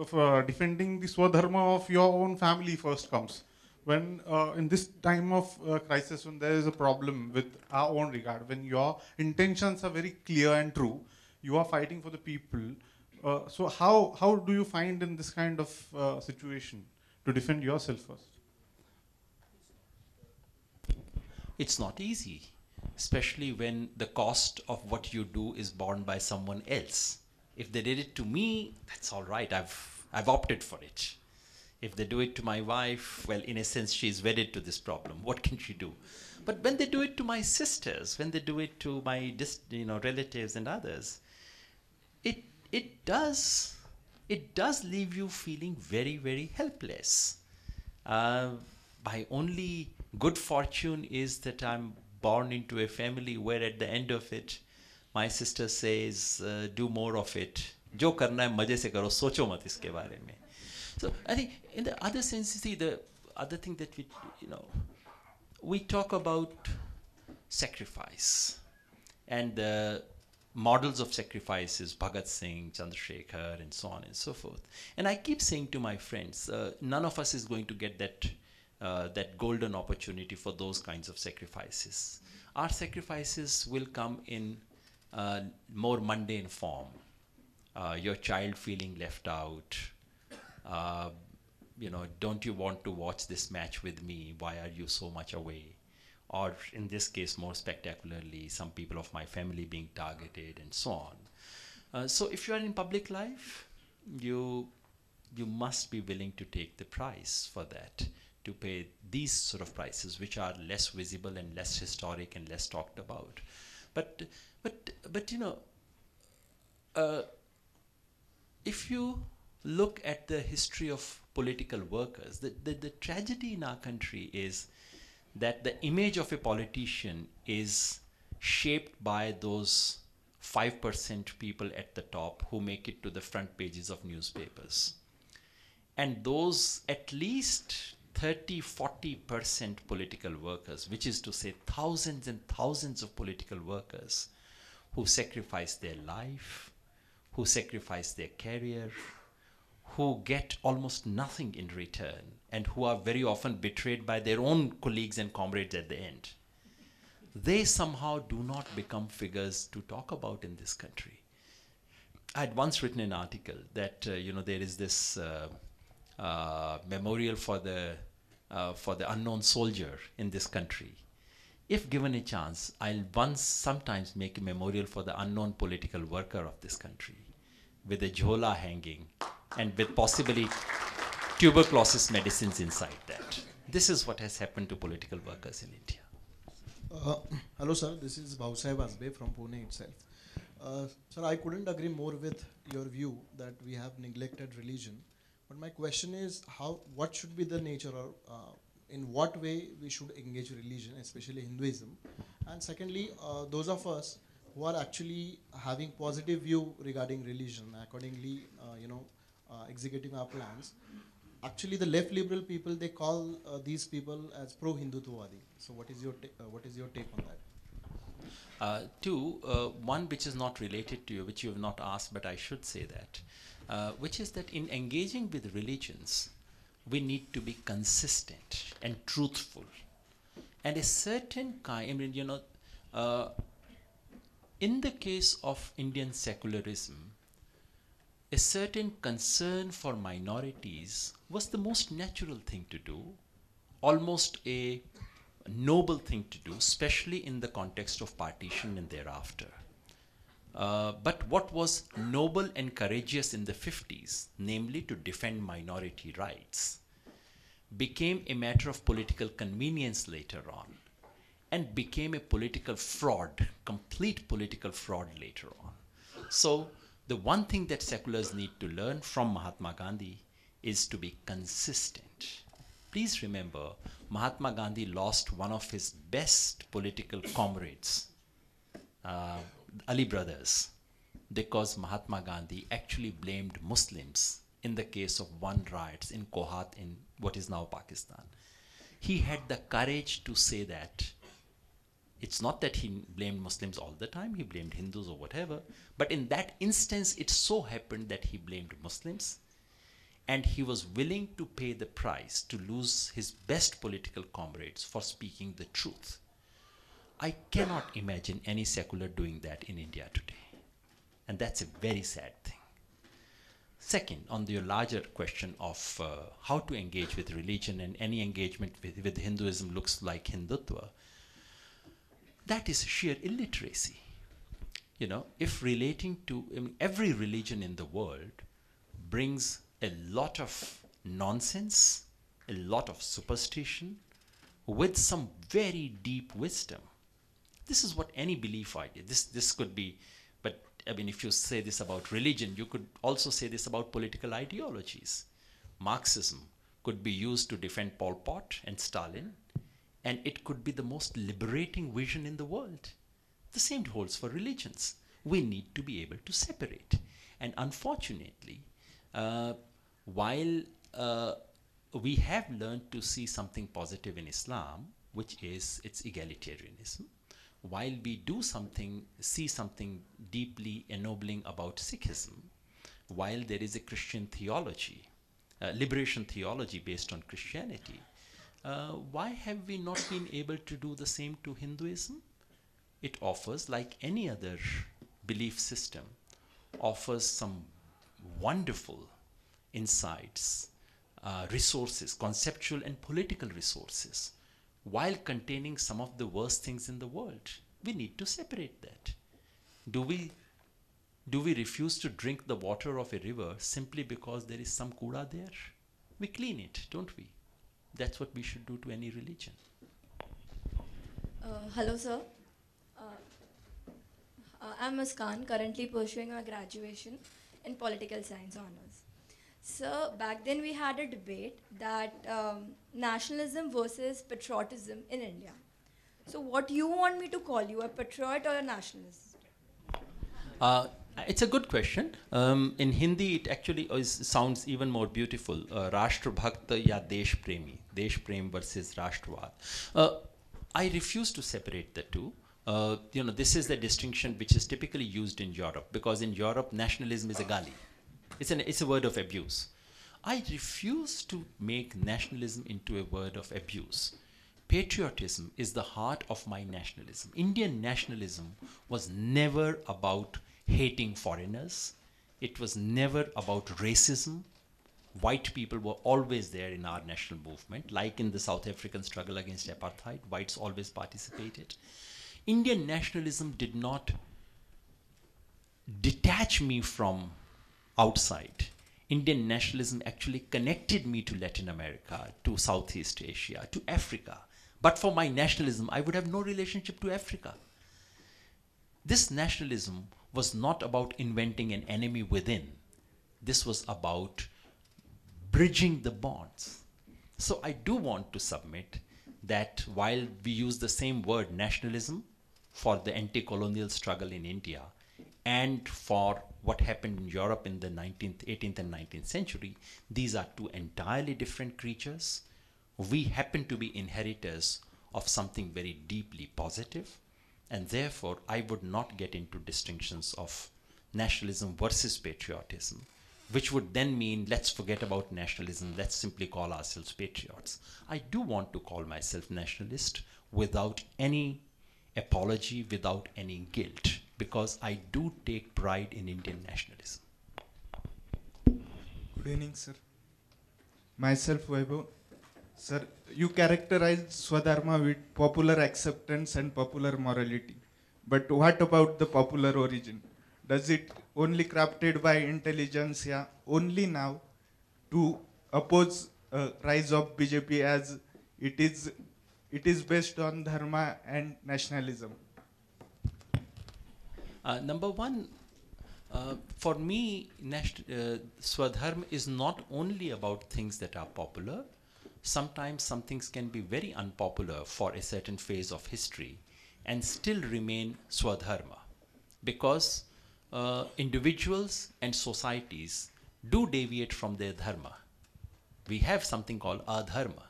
the Swadharma of your own family first comes. When in this time of crisis, when there is a problem with our own regard, when your intentions are very clear and true, you are fighting for the people. So how do you find in this kind of situation to defend yourself first? It's not easy, especially when the cost of what you do is borne by someone else. If they did it to me, that's all right. I've opted for it. If they do it to my wife, well, in a sense, she's wedded to this problem. What can she do? But when they do it to my sisters, when they do it to my relatives and others, it does leave you feeling very, very helpless. My only good fortune is that I'm born into a family where at the end of it, my sister says, do more of it. Jo karna hai, maje se karo, socho mat iske bare mein. So I think in the other sense, see, the other thing that we talk about sacrifice and the models of sacrifices, Bhagat Singh, Chandrasekhar, and so on and so forth. And I keep saying to my friends, none of us is going to get that golden opportunity for those kinds of sacrifices. Our sacrifices will come in more mundane form. Your child feeling left out. Don't you want to watch this match with me? Why are you so much away? Or in this case, more spectacularly, some people of my family being targeted and so on. So if you are in public life, you must be willing to take the price for that, to pay these sort of prices, which are less visible and less historic and less talked about. But if you look at the history of political workers, the tragedy in our country is that the image of a politician is shaped by those 5% people at the top who make it to the front pages of newspapers. And those at least 30-40% political workers, which is to say thousands and thousands of political workers who sacrifice their life, who sacrifice their career, who get almost nothing in return and who are very often betrayed by their own colleagues and comrades at the end, they somehow do not become figures to talk about in this country. I had once written an article that there is this memorial for the unknown soldier in this country. If given a chance, I'll sometimes make a memorial for the unknown political worker of this country, with a jhola hanging and with possibly tuberculosis medicines inside that. This is what has happened to political workers in India. Hello sir, this is Bhausaheb Asbe from Pune itself. Sir, I couldn't agree more with your view that we have neglected religion. But my question is, what should be the nature, or in what way we should engage religion, especially Hinduism? And secondly, those of us who are actually having positive view regarding religion, accordingly, executing our plans, actually the left liberal people, they call these people as pro-Hindutwadi. So what is your take on that? One which is not related to you, which you have not asked, but I should say that, which is that in engaging with religions, we need to be consistent and truthful. And a certain kind, in the case of Indian secularism, a certain concern for minorities was the most natural thing to do, almost a noble thing to do, especially in the context of partition and thereafter. But what was noble and courageous in the 50s, namely to defend minority rights, became a matter of political convenience later on, and became a political fraud, complete political fraud later on. So the one thing that seculars need to learn from Mahatma Gandhi is to be consistent. Please remember, Mahatma Gandhi lost one of his best political comrades, Ali brothers, because Mahatma Gandhi actually blamed Muslims in the case of one riots in Kohat in what is now Pakistan. He had the courage to say that. It's not that he blamed Muslims all the time, he blamed Hindus or whatever, but in that instance it so happened that he blamed Muslims, and he was willing to pay the price to lose his best political comrades for speaking the truth. I cannot imagine any secular doing that in India today, and that's a very sad thing. Second, on your larger question of how to engage with religion, and any engagement with Hinduism looks like Hindutva, that is sheer illiteracy. If relating to every religion in the world brings a lot of nonsense, a lot of superstition, with some very deep wisdom. This is what any belief idea, this could be, but if you say this about religion, you could also say this about political ideologies. Marxism could be used to defend Pol Pot and Stalin, and it could be the most liberating vision in the world. The same holds for religions. We need to be able to separate. And unfortunately, while we have learned to see something positive in Islam, which is its egalitarianism, while we see something deeply ennobling about Sikhism, while there is a Christian theology, liberation theology based on Christianity, why have we not been able to do the same to Hinduism? It offers, like any other belief system, offers some wonderful insights, resources, conceptual and political resources, while containing some of the worst things in the world. We need to separate that. Do we refuse to drink the water of a river simply because there is some kooda there? We clean it, don't we? That's what we should do to any religion. Hello, sir. I'm Muskan, currently pursuing my graduation in political science honors. So back then we had a debate that nationalism versus patriotism in India. So what you want me to call you, a patriot or a nationalist? It's a good question. In Hindi, it actually sounds even more beautiful. Rashtra Bhakta ya Desh Premi. Desh Prem versus Rashtravad. I refuse to separate the two. This is the distinction which is typically used in Europe, because in Europe, nationalism is a gali. It's a word of abuse. I refuse to make nationalism into a word of abuse. Patriotism is the heart of my nationalism. Indian nationalism was never about hating foreigners. It was never about racism. White people were always there in our national movement, like in the South African struggle against apartheid. Whites always participated. Indian nationalism did not detach me from outside. Indian nationalism actually connected me to Latin America, to Southeast Asia, to Africa. But for my nationalism, I would have no relationship to Africa. This nationalism was not about inventing an enemy within. This was about bridging the bonds. So I do want to submit that while we use the same word nationalism for the anti-colonial struggle in India and for what happened in Europe in the 18th and 19th century, these are two entirely different creatures. We happen to be inheritors of something very deeply positive, and therefore I would not get into distinctions of nationalism versus patriotism, which would then mean let's forget about nationalism, let's simply call ourselves patriots. I do want to call myself nationalist without any apology, without any guilt, because I do take pride in Indian nationalism. Good evening, sir. Myself, Vaibhav. Sir, you characterized Swadharma with popular acceptance and popular morality. But what about the popular origin? Does it only crafted by intelligentsia only now to oppose rise of BJP as it is based on dharma and nationalism? Number one, for me, Swadharma is not only about things that are popular. Sometimes some things can be very unpopular for a certain phase of history and still remain Swadharma, because individuals and societies do deviate from their dharma. We have something called adharma.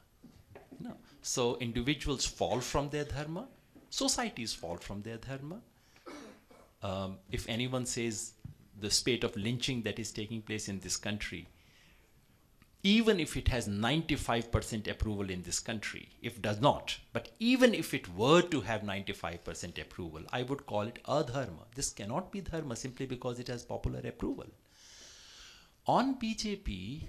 No. So individuals fall from their dharma, societies fall from their dharma. If anyone says the spate of lynching that is taking place in this country, even if it has 95% approval in this country, if does not, but even if it were to have 95% approval, I would call it adharma. This cannot be dharma simply because it has popular approval. On BJP,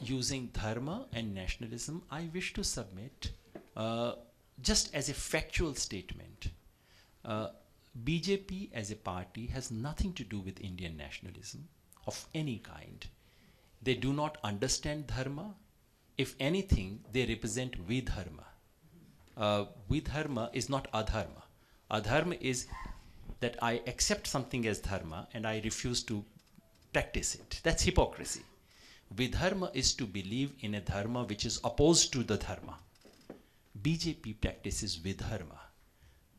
using dharma and nationalism, I wish to submit, just as a factual statement, BJP as a party has nothing to do with Indian nationalism of any kind. They do not understand dharma. If anything, they represent vidharma. Vidharma is not adharma. Adharma is that I accept something as dharma and I refuse to practice it. That's hypocrisy. Vidharma is to believe in a dharma which is opposed to the dharma. BJP practices vidharma.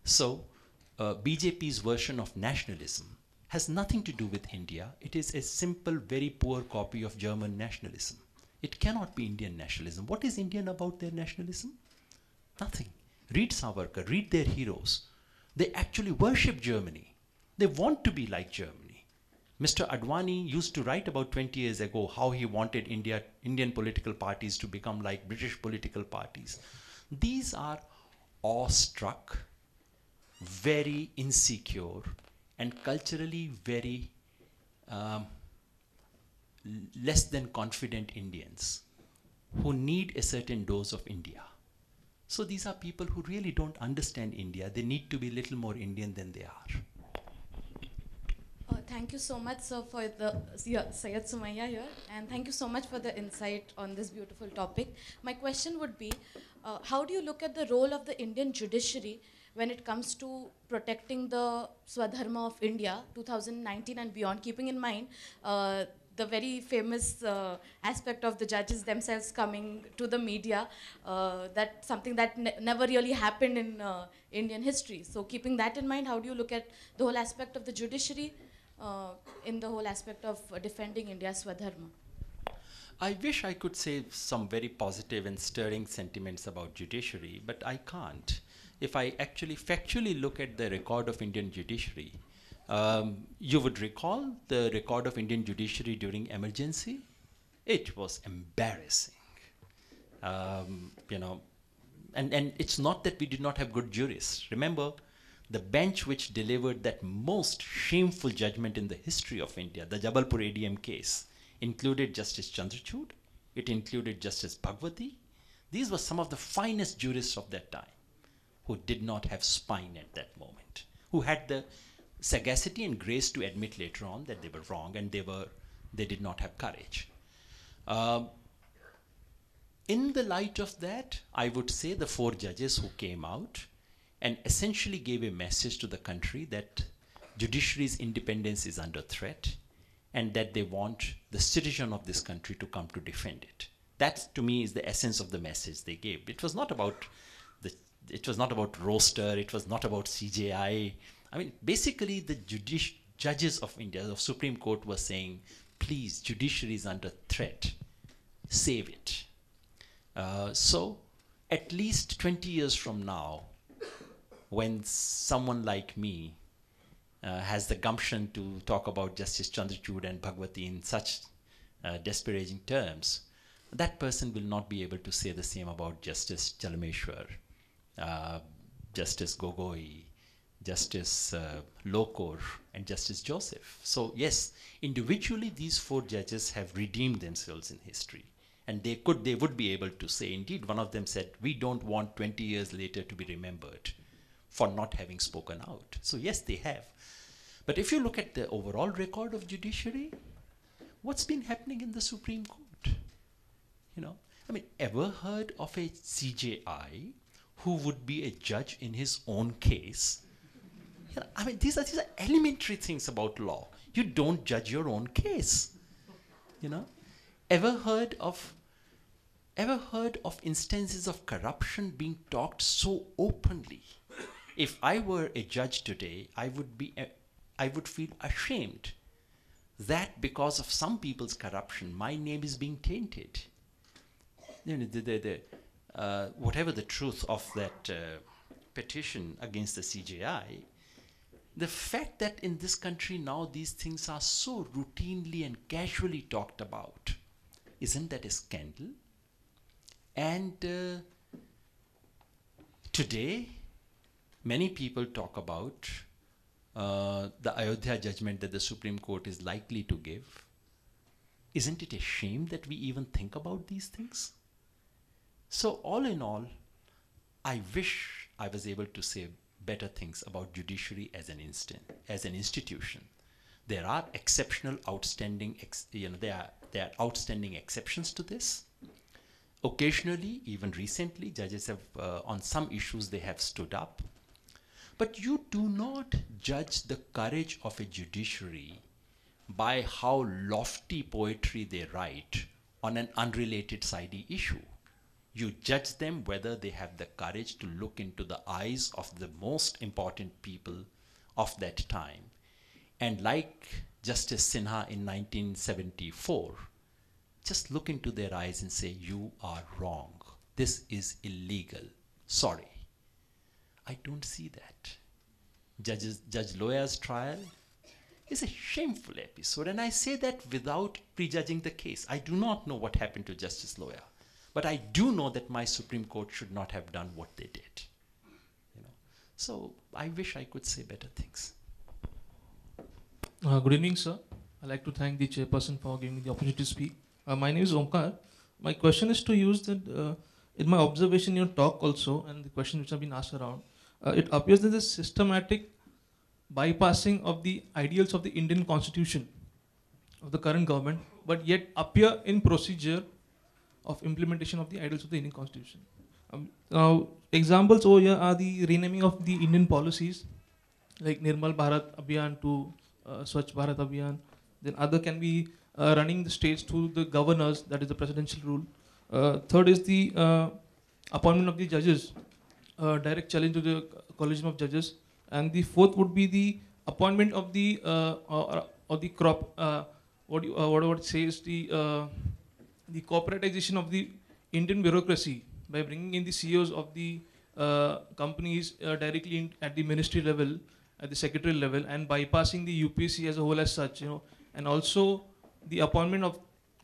So, BJP's version of nationalism has nothing to do with India. It is a simple, very poor copy of German nationalism. It cannot be Indian nationalism. What is Indian about their nationalism? Nothing. Read Savarkar, read their heroes. They actually worship Germany. They want to be like Germany. Mr. Advani used to write about 20 years ago how he wanted Indian political parties to become like British political parties. These are awestruck, very insecure, and culturally very less than confident Indians who need a certain dose of India. So these are people who really don't understand India. They need to be a little more Indian than they are. Thank you so much, sir, for the Syed Sumaya here, and thank you so much for the insight on this beautiful topic. My question would be, how do you look at the role of the Indian judiciary when it comes to protecting the Swadharma of India 2019 and beyond, keeping in mind the very famous aspect of the judges themselves coming to the media, that something that never really happened in Indian history. So keeping that in mind, how do you look at the whole aspect of the judiciary in the whole aspect of defending India's Swadharma? I wish I could say some very positive and stirring sentiments about judiciary, but I can't. If I actually factually look at the record of Indian judiciary, you would recall the record of Indian judiciary during emergency. It was embarrassing. You know, and it's not that we did not have good jurists. Remember, the bench which delivered that most shameful judgment in the history of India, the Jabalpur ADM case, included Justice Chandrachud, it included Justice Bhagwati. These were some of the finest jurists of that time who did not have spine at that moment, who had the sagacity and grace to admit later on that they were wrong and they did not have courage. In the light of that, I would say the 4 judges who came out and essentially gave a message to the country that judiciary's independence is under threat and that they want the citizen of this country to come to defend it. That, to me, is the essence of the message they gave. It was not about roaster, it was not about CJI. I mean, basically the judges of India, the Supreme Court, was saying, please, judiciary is under threat, save it. So at least 20 years from now, when someone like me has the gumption to talk about Justice Chandrachud and Bhagwati in such disparaging terms, that person will not be able to say the same about Justice Chalameshwar, Justice Gogoi, Justice Lokor, and Justice Joseph. So yes, individually these 4 judges have redeemed themselves in history. And they would be able to say, indeed, one of them said, we don't want 20 years later to be remembered for not having spoken out. So yes, they have. But if you look at the overall record of judiciary, what's been happening in the Supreme Court? You know, I mean, ever heard of a CJI who would be a judge in his own case? You know, I mean, these are elementary things about law. You don't judge your own case. You know, ever heard of instances of corruption being talked so openly? If I were a judge today, I would feel ashamed that because of some people's corruption, my name is being tainted. You know, whatever the truth of that petition against the CJI, the fact that in this country now these things are so routinely and casually talked about, isn't that a scandal? And today, many people talk about the Ayodhya judgment that the Supreme Court is likely to give. Isn't it a shame that we even think about these things? So all in all, I wish I was able to say better things about judiciary as an institution. There are exceptional, outstanding, there are outstanding exceptions to this. Occasionally, even recently, judges have, on some issues, they have stood up. But you do not judge the courage of a judiciary by how lofty poetry they write on an unrelated sidey issue. You judge them whether they have the courage to look into the eyes of the most important people of that time. And like Justice Sinha in 1974, just look into their eyes and say, you are wrong. This is illegal. Sorry. I don't see that. Judge Loya's trial is a shameful episode, and I say that without prejudging the case. I do not know what happened to Justice Loya, but I do know that my Supreme Court should not have done what they did. You know? So I wish I could say better things. Good evening, sir. I'd like to thank the chairperson for giving me the opportunity to speak. My name is Omkar. My question is to use that in my observation in your talk also, and the questions which have been asked around, it appears that the systematic bypassing of the ideals of the Indian constitution of the current government, but yet appear in procedure of implementation of the ideals of the Indian constitution. Now, examples over here are the renaming of the Indian policies, like Nirmal Bharat Abhiyan to Swachh Bharat Abhiyan. Then other can be running the states through the governors, that is the presidential rule. Third is the appointment of the judges, direct challenge to the collegium of judges. And the fourth would be the appointment of the or the crop. What it says, the corporatization of the Indian bureaucracy by bringing in the CEOs of the companies directly at the ministry level, at the secretarial level, and bypassing the UPC as a whole as such, you know, and also the appointment of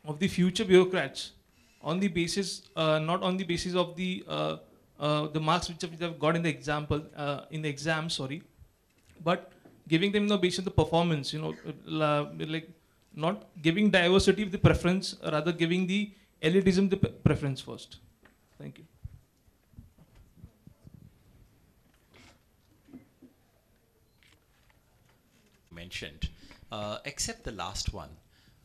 of the future bureaucrats on the basis, not on the basis of the marks which they've got in the exam, sorry, but giving them the basis of the performance, like not giving diversity the preference, rather giving the elitism the preference first. Thank you. Mentioned, except the last one.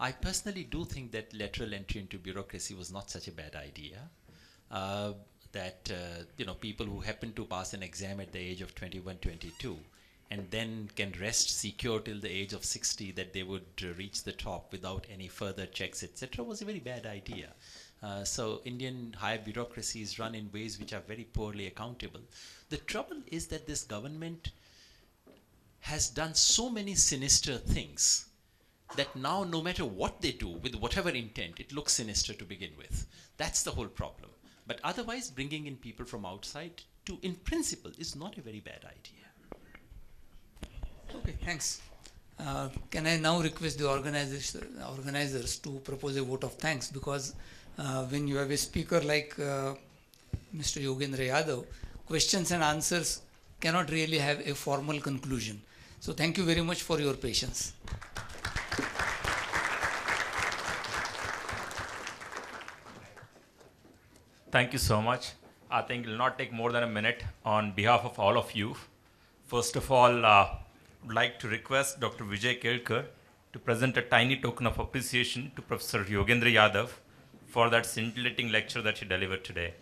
I personally do think that lateral entry into bureaucracy was not such a bad idea. People who happen to pass an exam at the age of 21, 22, and then can rest secure till the age of 60 that they would reach the top without any further checks, etc., was a very bad idea. So Indian higher bureaucracy is run in ways which are very poorly accountable. The trouble is that this government has done so many sinister things that now no matter what they do, with whatever intent, it looks sinister to begin with. That's the whole problem. But otherwise, bringing in people from outside in principle, is not a very bad idea. Okay, thanks. Can I now request the organizers to propose a vote of thanks, because when you have a speaker like Mr. Yogendra Yadav, questions and answers cannot really have a formal conclusion. So thank you very much for your patience. Thank you so much. I think it will not take more than a minute on behalf of all of you. First of all, I would like to request Dr. Vijay Kelkar to present a tiny token of appreciation to Professor Yogendra Yadav for that scintillating lecture that he delivered today.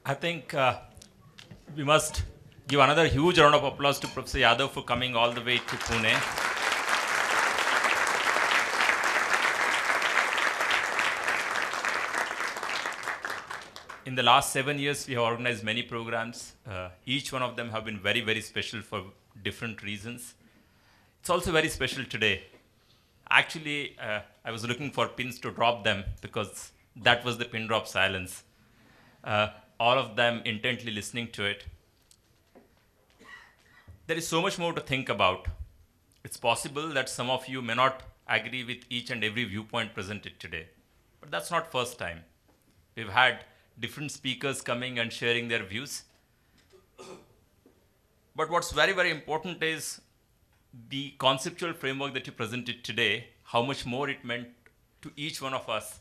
I think we must give another huge round of applause to Professor Yadav for coming all the way to Pune. In the last 7 years, we have organized many programs. Each one of them have been very, very special for different reasons. It's also very special today. Actually, I was looking for pins to drop them because that was the pin drop silence. All of them intently listening to it. There is so much more to think about. It's possible that some of you may not agree with each and every viewpoint presented today, but that's not first time. We've had different speakers coming and sharing their views. But what's very, very important is the conceptual framework that you presented today, how much more it meant to each one of us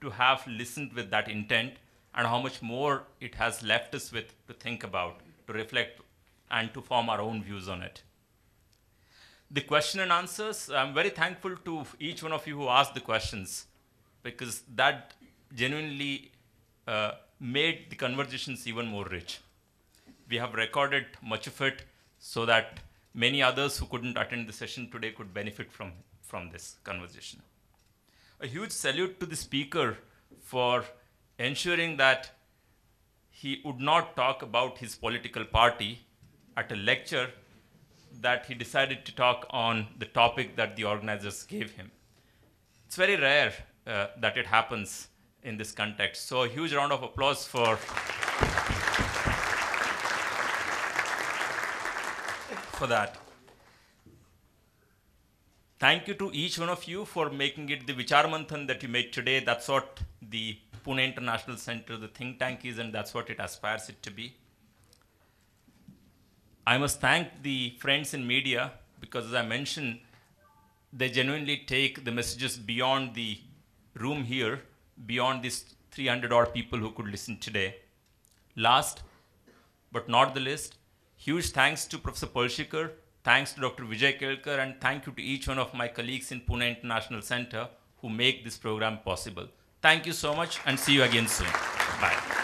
to have listened with that intent, and how much more it has left us with to think about, to reflect, and to form our own views on it. The question and answers, I'm very thankful to each one of you who asked the questions, because that genuinely made the conversations even more rich. We have recorded much of it so that many others who couldn't attend the session today could benefit from this conversation. A huge salute to the speaker for ensuring that he would not talk about his political party at a lecture, that he decided to talk on the topic that the organizers gave him. It's very rare that it happens in this context. So a huge round of applause for that. Thank you to each one of you for making it the Vichar Manthan that you made today. That's what the Pune International Center, the think tank is, and that's what it aspires it to be. I must thank the friends in media, because as I mentioned, they genuinely take the messages beyond the room here, beyond these 300 odd people who could listen today. Last but not the least, huge thanks to Professor Palshikar, thanks to Dr. Vijay Kelkar, and thank you to each one of my colleagues in Pune International Center who make this program possible. Thank you so much, and see you again soon. Bye.